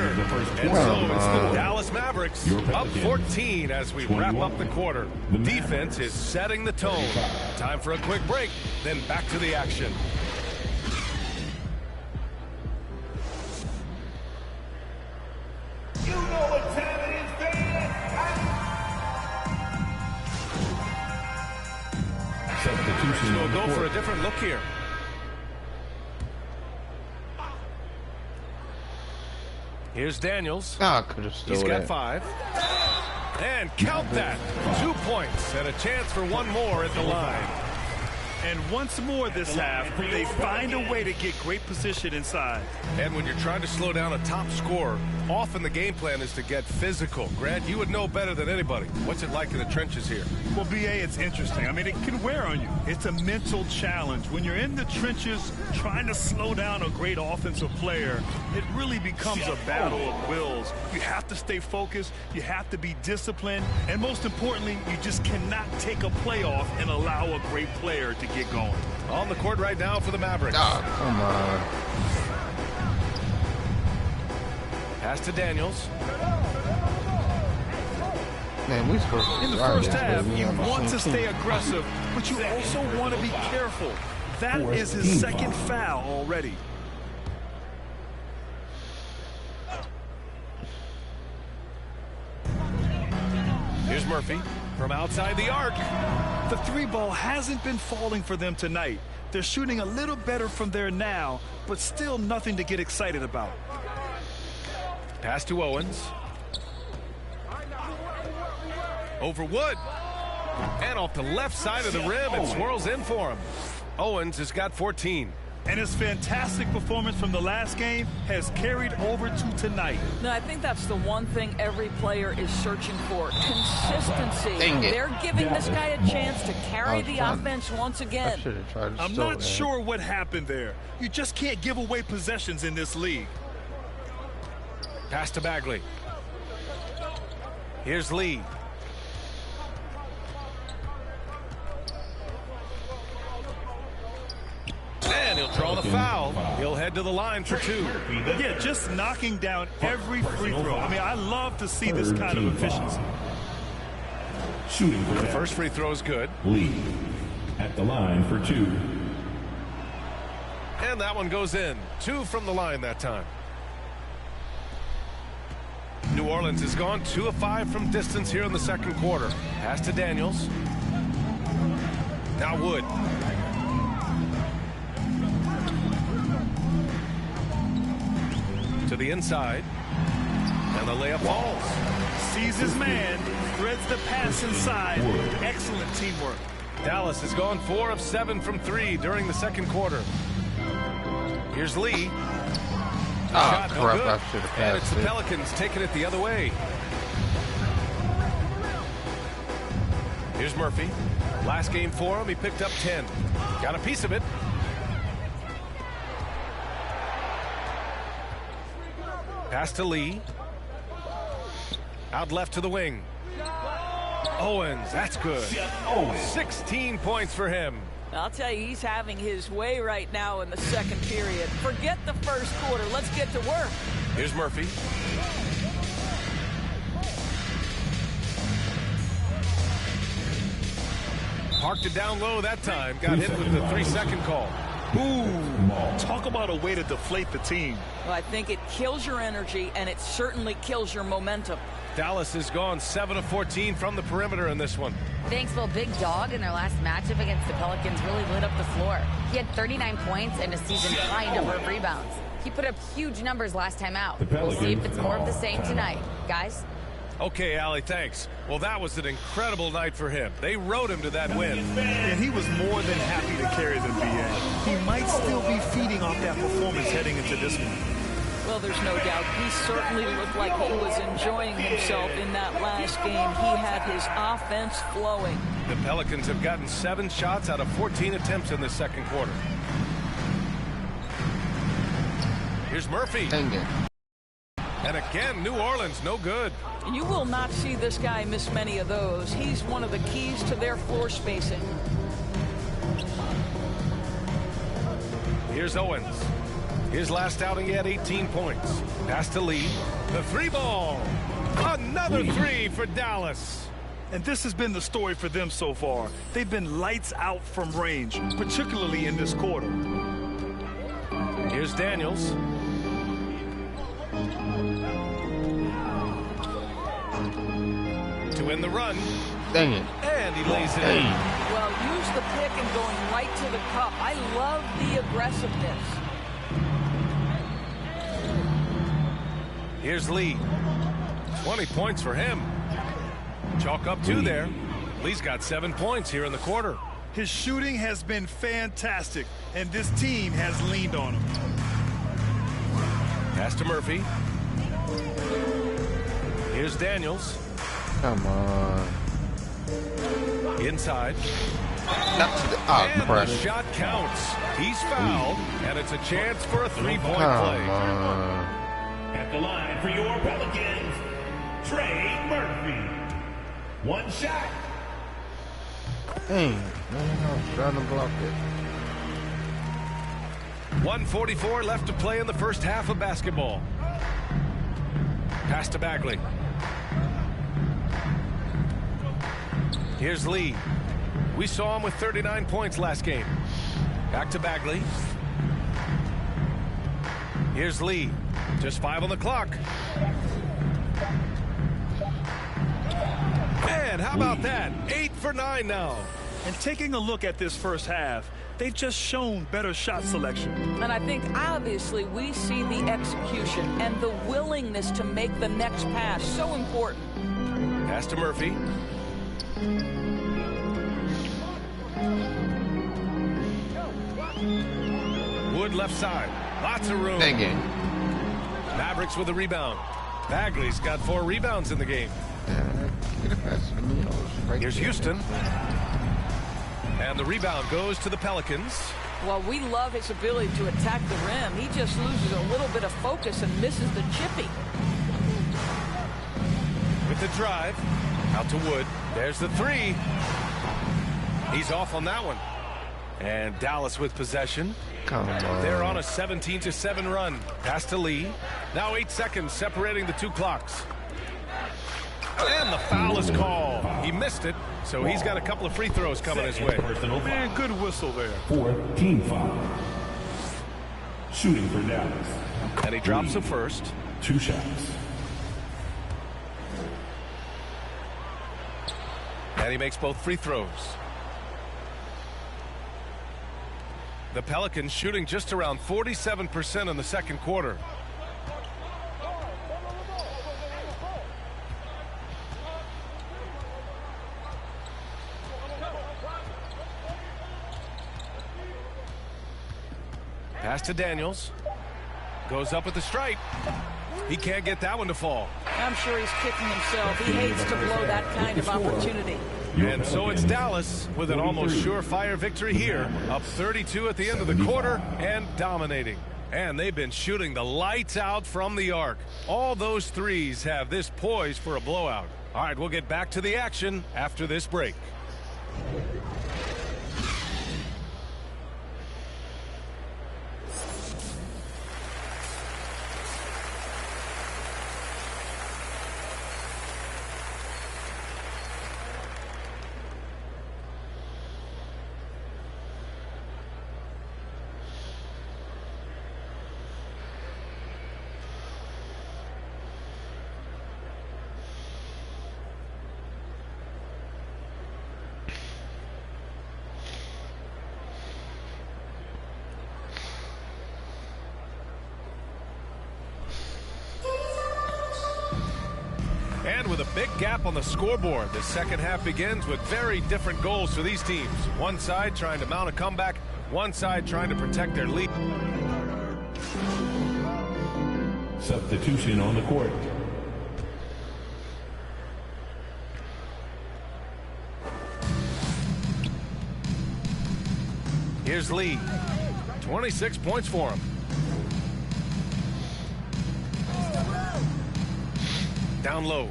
And so it's the Dallas Mavericks up 14 as we wrap up the quarter. Defense is setting the tone. Time for a quick break, then back to the action. You know what time it is, baby. Substitution. We'll go for a different look here. Here's Daniels. Ah, I could have still He's got that. 5. And count that. 2 points and a chance for one more at the line. And once more this half, they find a way to get great position inside. And when you're trying to slow down a top scorer, often the game plan is to get physical. Grant, you would know better than anybody. What's it like in the trenches here? Well, BA, it's interesting. I mean, it can wear on you. It's a mental challenge. When you're in the trenches trying to slow down a great offensive player, it really becomes a battle of wills. You have to stay focused. You have to be disciplined. And most importantly, you just cannot take a play off and allow a great player to get going. On the court right now for the Mavericks. Oh, come on. Pass to Daniels. Man, we supposed to In the first half, you want to stay aggressive, but you also want to be careful. That is his second foul already. Here's Murphy from outside the arc. The 3-ball hasn't been falling for them tonight. They're shooting a little better from there now, but still nothing to get excited about. Pass to Owens. Over Wood. And off the left side of the rim, it swirls in for him. Owens has got 14. And his fantastic performance from the last game has carried over to tonight. No, I think that's the one thing every player is searching for. Consistency. Dang it. They're giving this guy a chance to carry the fun. offense once I again. should have tried to I'm steal not that. sure what happened there. You just can't give away possessions in this league. Pass to Bagley. Here's Lee. And he'll draw the foul. He'll head to the line for 2. Yeah, just knocking down every free throw. I mean, I love to see this kind of efficiency. Shooting for The first free throw is good. Lee at the line for 2. And that one goes in. 2 from the line that time. New Orleans has gone 2 of 5 from distance here in the second quarter. Pass to Daniels. Now Wood. To the inside. And the layup falls. Sees his man, threads the pass inside. Excellent teamwork. Dallas has gone 4 of 7 from 3 during the second quarter. Here's Lee. Ah, Shot no crap, good. I should have And it's passed the it. Pelicans taking it the other way. Here's Murphy. Last game for him, he picked up 10. Got a piece of it. Pass to Lee. Out left to the wing. Owens, that's good. 16 points for him. I'll tell you, he's having his way right now in the second period. Forget the first quarter. Let's get to work. Here's Murphy. Parked it down low that time. Got hit with the 3-second call. Ooh, talk about a way to deflate the team. Well, I think it kills your energy, and it certainly kills your momentum. Dallas has gone 7 of 14 from the perimeter in this one. Thanksville Big Dog in their last matchup against the Pelicans really lit up the floor. He had 39 points and a season-high number of rebounds. He put up huge numbers last time out. We'll see if it's more of the same tonight. Guys? Okay, Allie, thanks. Well, that was an incredible night for him. They rode him to that win. And he was more than happy to carry them, BA. He might still be feeding off that performance heading into this one. Well, there's no doubt. He certainly looked like he was enjoying himself in that last game. He had his offense flowing. The Pelicans have gotten 7 shots out of 14 attempts in the second quarter. Here's Murphy. And again, New Orleans, no good. You will not see this guy miss many of those. He's one of the keys to their floor spacing. Here's Owens. His last outing, he had 18 points. Pass to Lee. The 3-ball. Another 3 for Dallas. And this has been the story for them so far. They've been lights out from range, particularly in this quarter. Here's Daniels. To win the run. Dang it. And he lays it in. Well, use the pick and going right to the cup. I love the aggressiveness. Here's Lee. 20 points for him. Chalk up 2 there. Lee's got 7 points here in the quarter. His shooting has been fantastic, and this team has leaned on him. Pass to Murphy. Here's Daniels. Come on. Inside. And the shot counts. He's fouled, and it's a chance for a 3-point play. At the line for your Pelicans, Trey Murphy. 1 shot. Dang, man, I was trying to block it. 1:44 left to play in the first half of basketball. Pass to Bagley. Here's Lee. We saw him with 39 points last game. Back to Bagley. Here's Lee. Just 5 on the clock. And how about that? 8 for 9 now. And taking a look at this first half, they've just shown better shot selection. And I think obviously we see the execution and the willingness to make the next pass so important. Pass to Murphy. Wood left side. Lots of room. Dang it. Mavericks with a rebound. Bagley's got 4 rebounds in the game. Here's Houston. And the rebound goes to the Pelicans. Well, we love his ability to attack the rim. He just loses a little bit of focus and misses the chippy. With the drive. Out to Wood. There's the 3. He's off on that one. And Dallas with possession. Come on. They're on a 17-7 run. Pass to Lee. Now 8 seconds separating the 2 clocks. And the foul is called. He missed it, so he's got a couple of free throws coming his way. Man, good whistle there. 4th team foul. Shooting for Dallas. And he drops the first. 2 shots. And he makes both free throws. The Pelicans shooting just around 47% in the second quarter. Pass to Daniels. Goes up at the stripe. He can't get that one to fall. I'm sure he's kicking himself. He hates to blow that kind of opportunity. And so it's Dallas with an almost surefire victory here. Up 32 at the end of the quarter and dominating. And they've been shooting the lights out from the arc. All those threes have this poised for a blowout. All right, we'll get back to the action after this break. And with a big gap on the scoreboard, the second half begins with very different goals for these teams. One side trying to mount a comeback, one side trying to protect their lead. Substitution on the court. Here's Lee. 26 points for him. Down low.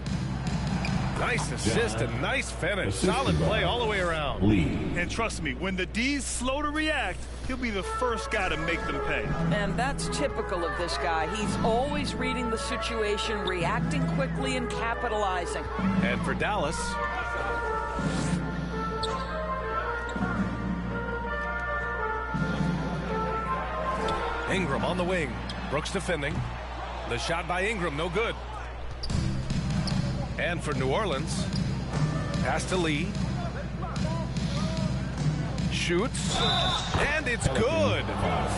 Nice assist and nice finish. Solid play all the way around. Lee. And trust me, when the D's slow to react, he'll be the first guy to make them pay. And that's typical of this guy. He's always reading the situation, reacting quickly, and capitalizing. And for Dallas, Ingram on the wing. Brooks defending. The shot by Ingram, no good. And for New Orleans, pass to Lee. Shoots, and it's good.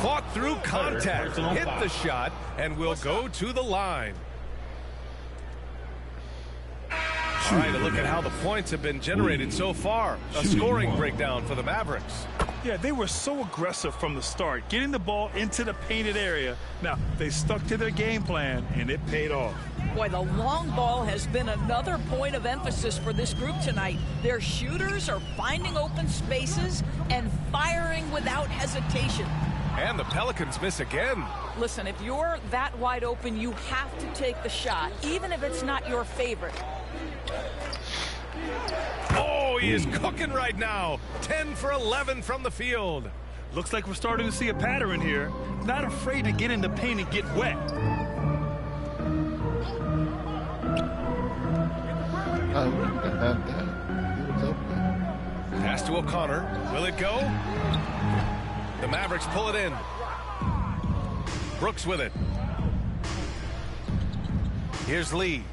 Fought through contact, hit the shot, and will go to the line. All right, a look at how the points have been generated so far. A scoring breakdown for the Mavericks. Yeah, they were so aggressive from the start, getting the ball into the painted area. Now, they stuck to their game plan, and it paid off. Boy, the long ball has been another point of emphasis for this group tonight. Their shooters are finding open spaces and firing without hesitation. And the Pelicans miss again. Listen, if you're that wide open, you have to take the shot, even if it's not your favorite. Oh, he is cooking right now. 10 for 11 from the field. Looks like we're starting to see a pattern here. Not afraid to get in the paint and get wet. Pass to O'Connor. Will it go? The Mavericks pull it in. Brooks with it. Here's Lee.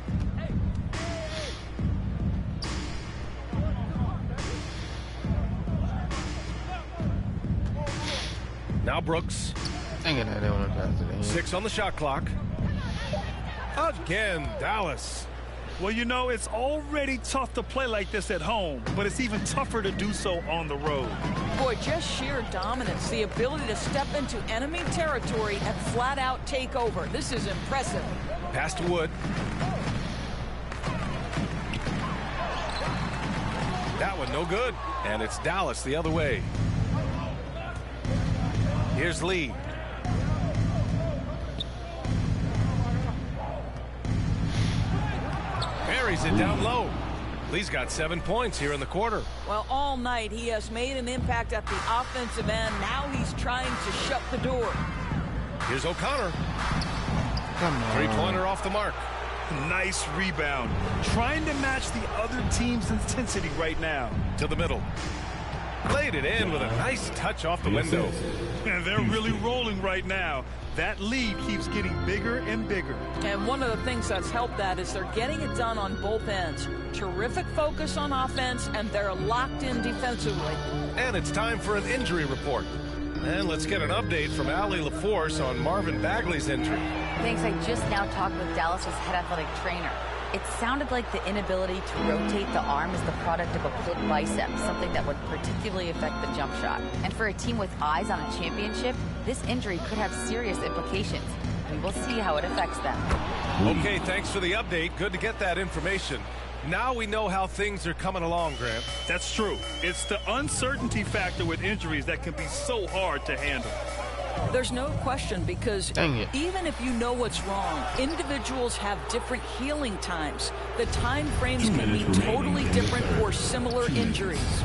Now Brooks. Dang it, I didn't want to pass it in. 6 on the shot clock. Again, Dallas. Well, you know, it's already tough to play like this at home, but it's even tougher to do so on the road. Boy, just sheer dominance, the ability to step into enemy territory and flat out take over. This is impressive. Pass to Wood. That one no good. And it's Dallas the other way. Here's Lee. Buries it down low. Lee's got 7 points here in the quarter. Well, all night he has made an impact at the offensive end. Now he's trying to shut the door. Here's O'Connor. Come on. Three-pointer off the mark. Nice rebound. Trying to match the other team's intensity right now. To the middle. Played it in with a nice touch off the window. And they're really rolling right now. That lead keeps getting bigger and bigger. And one of the things that's helped that is they're getting it done on both ends. Terrific focus on offense, and they're locked in defensively. And it's time for an injury report. And let's get an update from Allie LaForce on Marvin Bagley's injury. Thanks. I just now talked with Dallas's head athletic trainer. It sounded like the inability to rotate the arm is the product of a pulled bicep, something that would particularly affect the jump shot. And for a team with eyes on a championship, this injury could have serious implications. We will see how it affects them. Okay, thanks for the update. Good to get that information. Now we know how things are coming along, Grant. That's true. It's the uncertainty factor with injuries that can be so hard to handle. There's no question, because even if you know what's wrong, individuals have different healing times. The time frames can be totally different for similar injuries.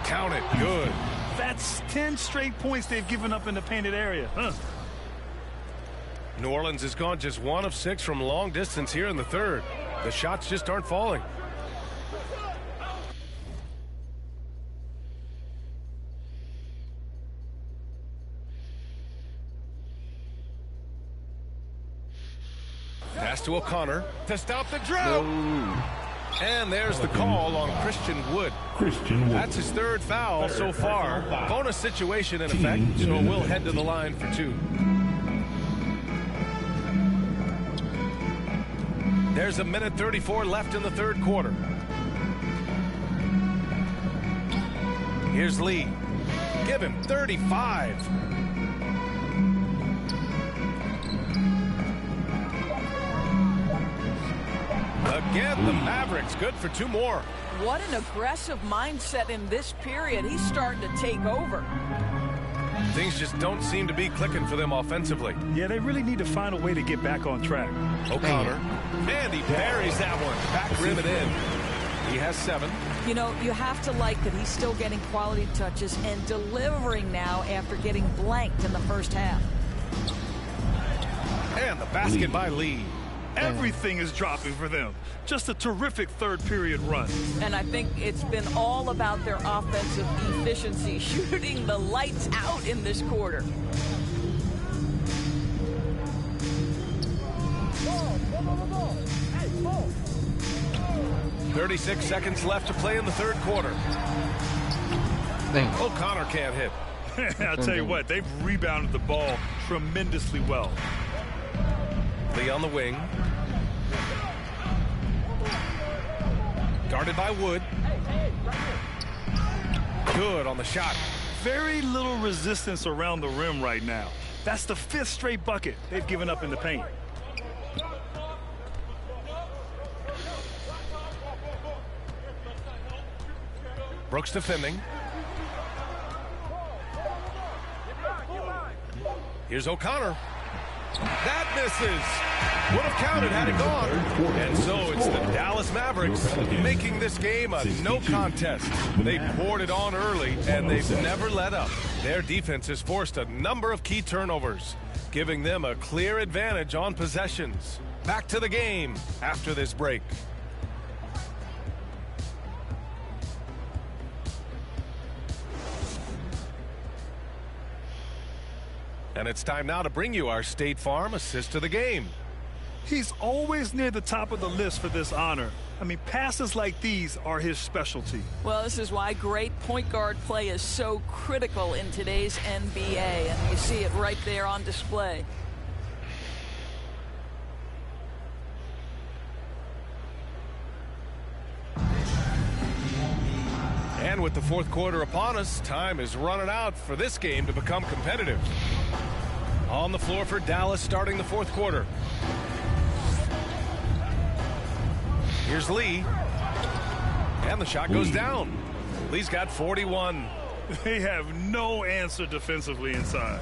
Count it. Good. That's 10 straight points they've given up in the painted area. Huh. New Orleans has gone just 1 of 6 from long distance here in the third. The shots just aren't falling. Pass to O'Connor to stop the drought. No. And there's the call on Christian Wood. That's his 3rd foul so far. Bonus situation in effect, so we'll head to the line for 2. There's 1:34 left in the third quarter. Here's Lee. Give him 35. Again, the Mavericks good for 2 more. What an aggressive mindset in this period. He's starting to take over. Things just don't seem to be clicking for them offensively. Yeah, they really need to find a way to get back on track. O'Connor. And he buries that one. Back rim and in. He has 7. You know, you have to like that he's still getting quality touches and delivering now after getting blanked in the first half. And the basket by Lee. Everything is dropping for them. Just a terrific third period run. And I think it's been all about their offensive efficiency, shooting the lights out in this quarter. Hey, 36 seconds left to play in the third quarter. O'Connor can't hit. I'll tell you what, they've rebounded the ball tremendously well. Lee on the wing. Guarded by Wood. Good on the shot. Very little resistance around the rim right now. That's the 5th straight bucket they've given up in the paint. Brooks defending. Here's O'Connor. That misses. Would have counted had it gone. And so it's the Dallas Mavericks making this game a no contest. They poured it on early, and they've never let up. Their defense has forced a number of key turnovers, giving them a clear advantage on possessions. Back to the game after this break. And it's time now to bring you our State Farm assist of the game. He's always near the top of the list for this honor. I mean, passes like these are his specialty. Well, this is why great point guard play is so critical in today's NBA, and you see it right there on display. And with the fourth quarter upon us, time is running out for this game to become competitive. On the floor for Dallas starting the fourth quarter. Here's Lee. And the shot goes down. Lee's got 41. They have no answer defensively inside.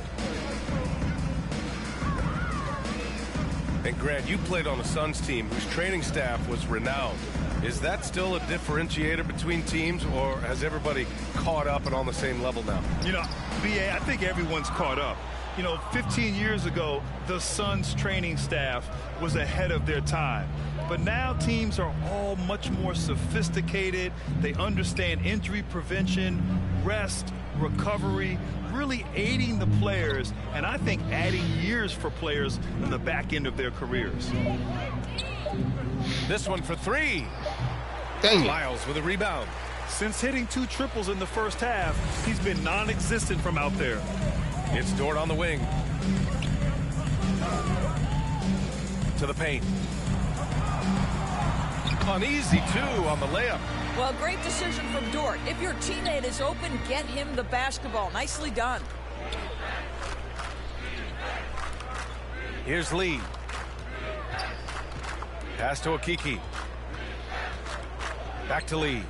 And Grant, you played on a Suns team whose training staff was renowned. Is that still a differentiator between teams, or has everybody caught up and on the same level now? You know, BA, I think everyone's caught up. You know, 15 years ago, the Suns training staff was ahead of their time. But now teams are all much more sophisticated. They understand injury prevention, rest, recovery, really aiding the players, and I think adding years for players in the back end of their careers. This one for 3. Miles with a rebound. Since hitting 2 triples in the first half, he's been non-existent from out there. It's Dort on the wing. To the paint. Uneasy, too, on the layup. Well, great decision from Dort. If your teammate is open, get him the basketball. Nicely done. Here's Lee. Pass to Okiki. Back to Lee.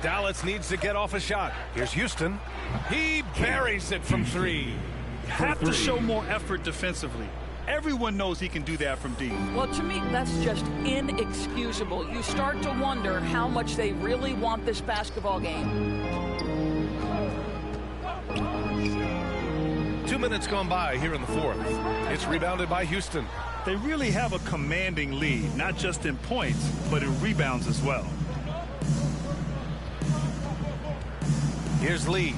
Dallas needs to get off a shot. Here's Houston. He buries it from 3. Have to show more effort defensively. Everyone knows he can do that from deep. Well, to me, that's just inexcusable. You start to wonder how much they really want this basketball game. 2 minutes gone by here in the 4th. It's rebounded by Houston. They really have a commanding lead, not just in points, but in rebounds as well. Here's Lee.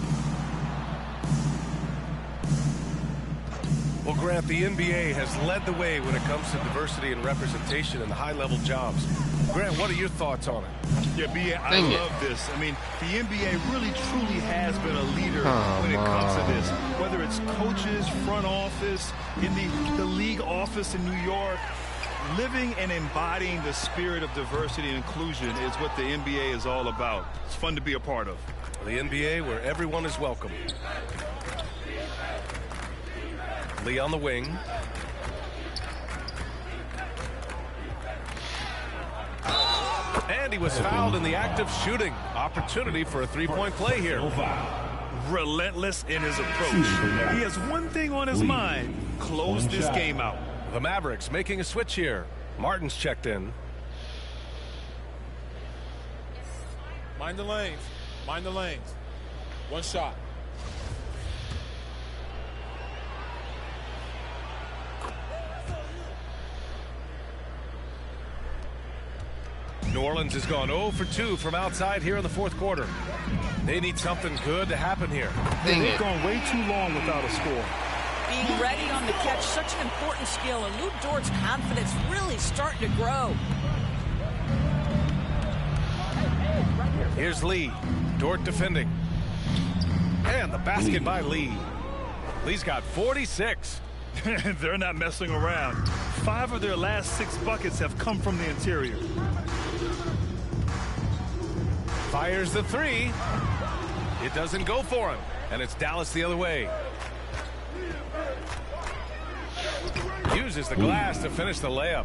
Well, Grant, the NBA has led the way when it comes to diversity and representation in the high-level jobs. Grant, what are your thoughts on it? Yeah, B.A., I love this. I mean, the NBA really, truly has been a leader when it comes to this. Whether it's coaches, front office, in the league office in New York, living and embodying the spirit of diversity and inclusion is what the NBA is all about. It's fun to be a part of. The NBA where everyone is welcome. Lee on the wing. And he was fouled in the act of shooting. Opportunity for a three-point play here. Relentless in his approach. He has one thing on his mind: close this game out. The Mavericks making a switch here. Martin's checked in. Mind the lanes. Mind the lanes. One shot. New Orleans has gone 0 for 2 from outside here in the 4th quarter. They need something good to happen here. They've gone way too long without a score. Being ready on the catch, such an important skill, and Lou Dort's confidence really starting to grow. Here's Lee. Dort defending. And the basket by Lee. Lee's got 46. They're not messing around. 5 of their last 6 buckets have come from the interior. Fires the 3. It doesn't go for him. And it's Dallas the other way. Uses the glass to finish the layup.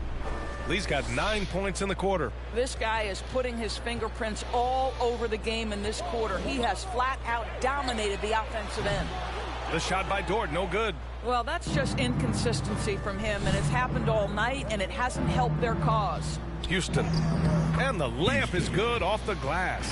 Lee's got 9 points in the quarter. This guy is putting his fingerprints all over the game in this quarter. He has flat out dominated the offensive end. The shot by Dort, no good. Well, that's just inconsistency from him, and it's happened all night, and it hasn't helped their cause. Houston. And the layup is good off the glass.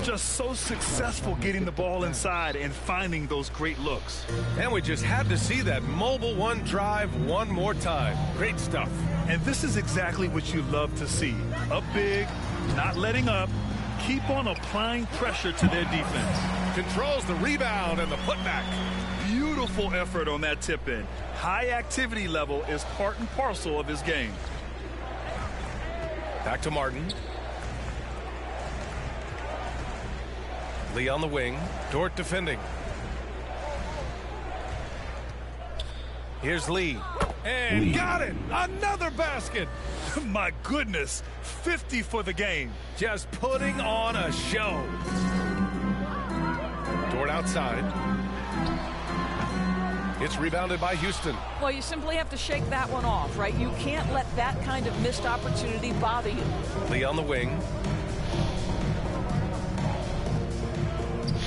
Just so successful getting the ball inside and finding those great looks. And we just had to see that mobile one drive one more time. Great stuff. And this is exactly what you love to see. Up big, not letting up, keep on applying pressure to their defense. Controls the rebound and the putback. Beautiful effort on that tip-in. High activity level is part and parcel of his game. Back to Martin. Lee on the wing. Dort defending. Here's Lee. And got it! Another basket! My goodness, 50 for the game. Just putting on a show. Dort outside. It's rebounded by Houston. Well, you simply have to shake that one off, right? You can't let that kind of missed opportunity bother you. Lee on the wing.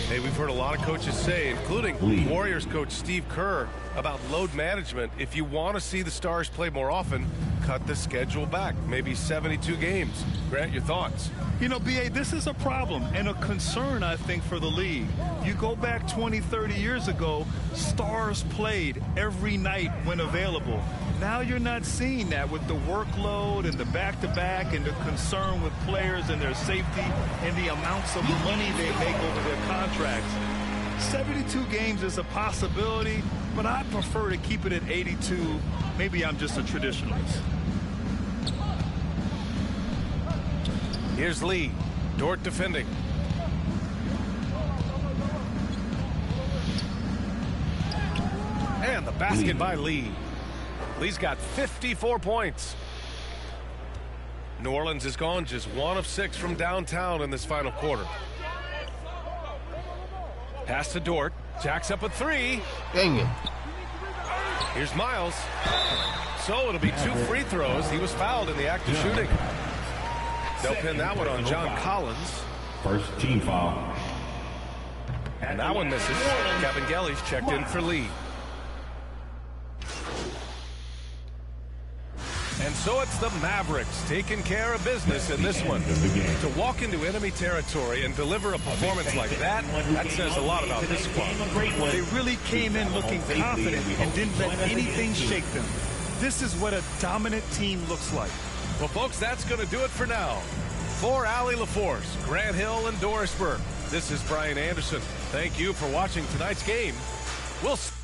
Hey, we've heard a lot of coaches say, including Warriors coach Steve Kerr, about load management. If you want to see the Stars play more often, cut the schedule back, maybe 72 games. Grant, your thoughts? You know, B.A., this is a problem and a concern, I think, for the league. You go back 20, 30 years ago, Stars played every night when available. Now you're not seeing that with the workload and the back-to-back and the concern with players and their safety and the amounts of money they make over their contracts. 72 games is a possibility, but I prefer to keep it at 82. Maybe I'm just a traditionalist. Here's Lee. Dort defending. And the basket by Lee. Lee's got 54 points. New Orleans has gone just 1 of 6 from downtown in this final quarter. Pass to Dort. Jacks up a 3. Dang it. Here's Miles. So it'll be 2 free throws. He was fouled in the act of shooting. They'll pin that one on John Collins. First team foul. And that one misses. Kevin Gelly's checked in for Lee. And so it's the Mavericks taking care of business in this one. To walk into enemy territory and deliver a performance like that, that says a lot about this squad. They really came in looking confident and didn't let anything shake them. This is what a dominant team looks like. Well, folks, that's going to do it for now. For Allie LaForce, Grant Hill, and Dorisburg, this is Brian Anderson. Thank you for watching tonight's game. We'll see.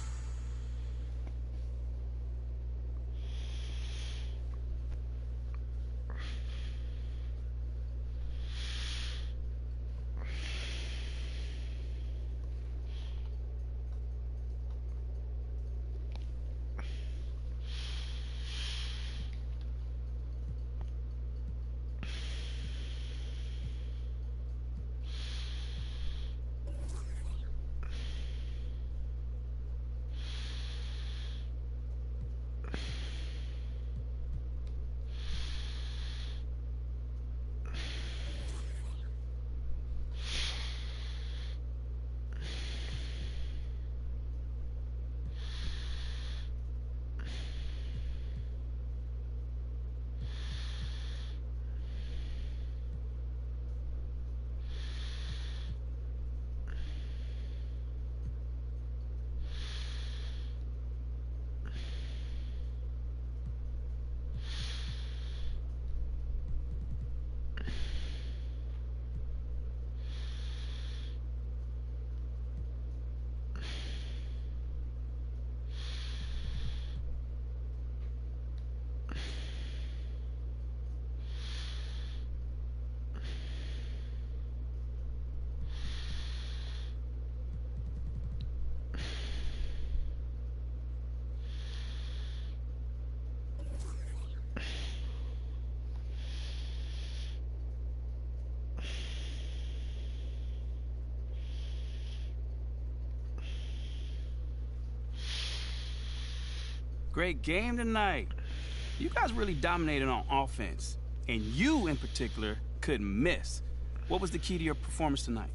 Great game tonight. You guys really dominated on offense, and you in particular couldn't miss. What was the key to your performance tonight?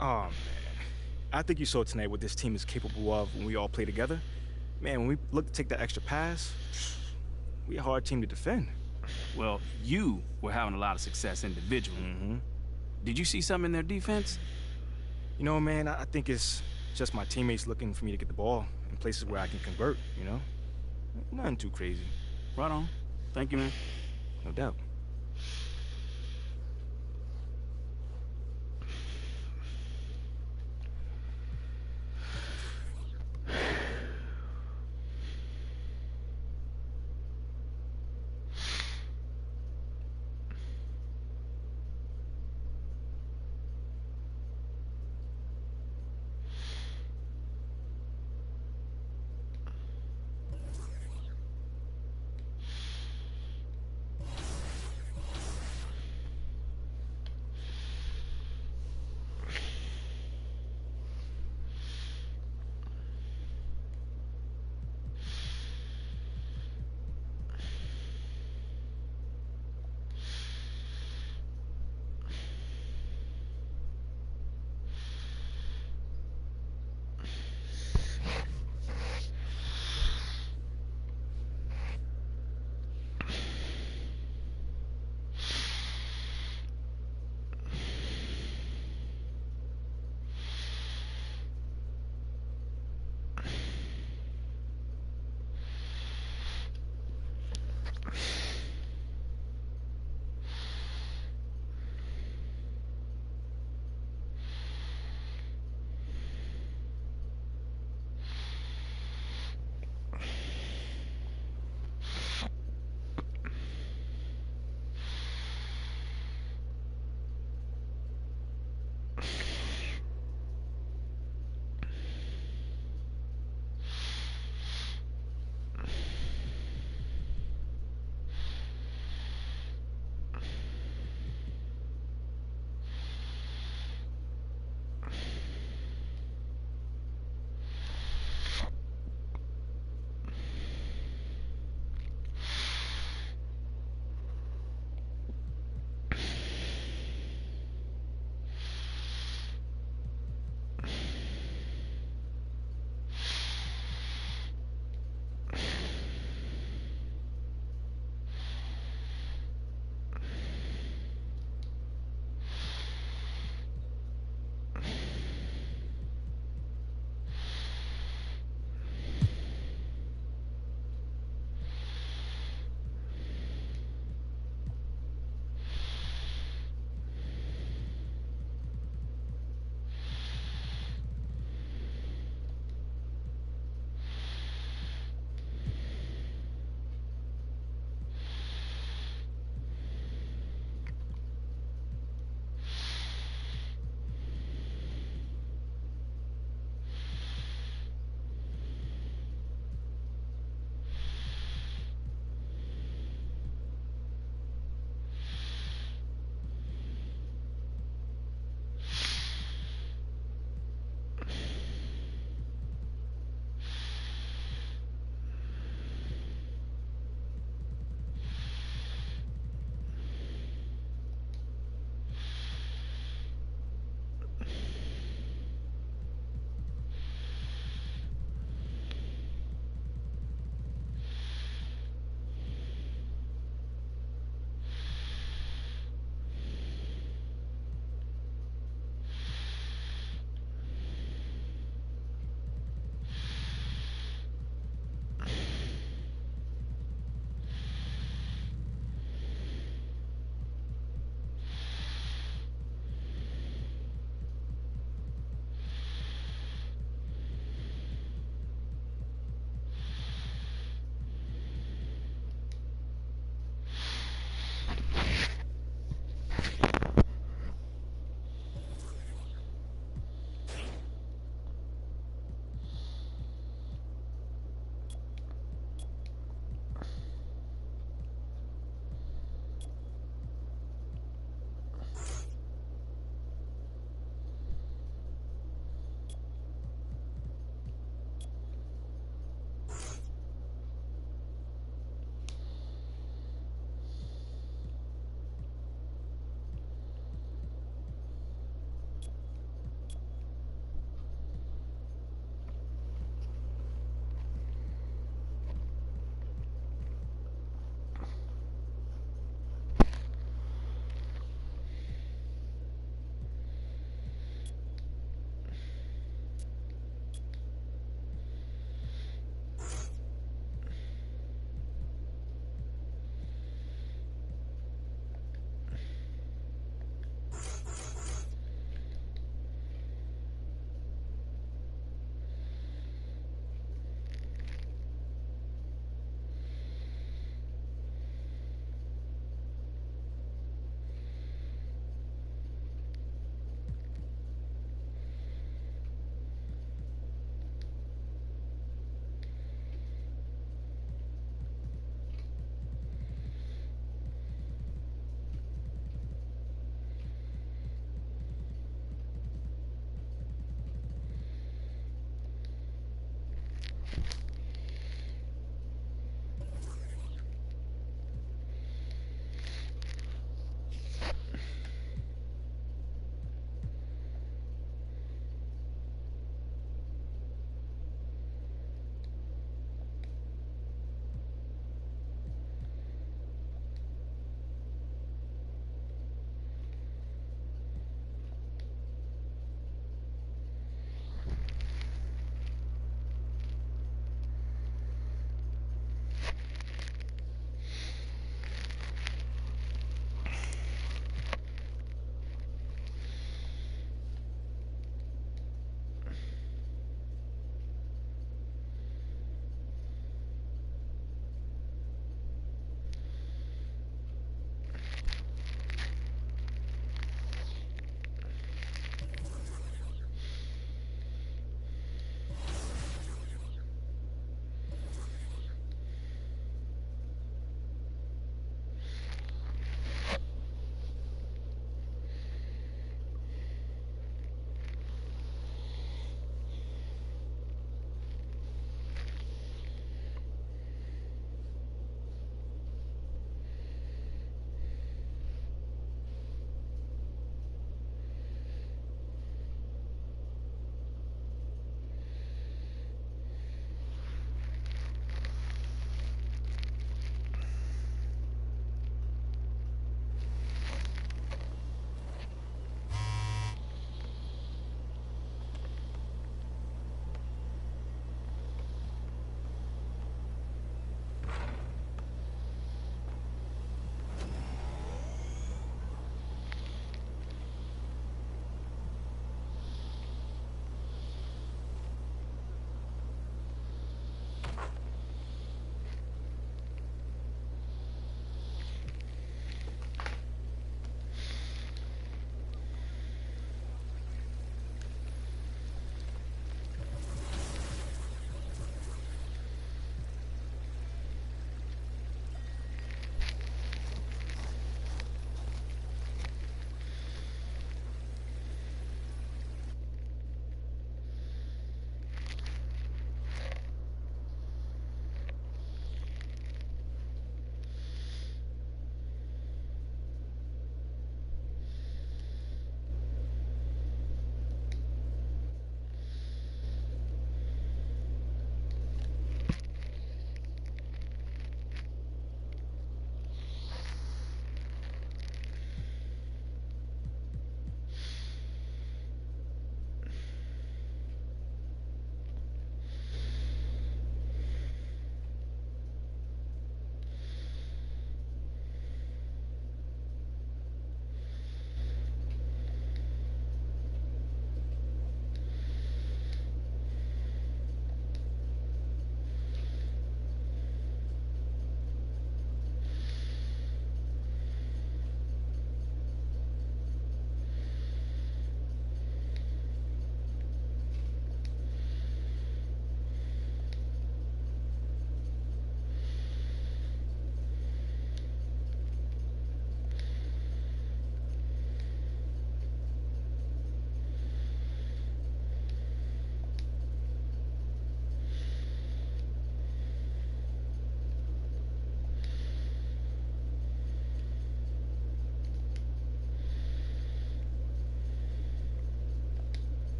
Oh, man. I think you saw tonight what this team is capable of when we all play together. Man, when we look to take that extra pass, we're a hard team to defend. Well, you were having a lot of success individually. Did you see something in their defense? You know, man, I think it's just my teammates looking for me to get the ball in places where I can convert, you know? Nothing too crazy. Right on. Thank you, man. No doubt.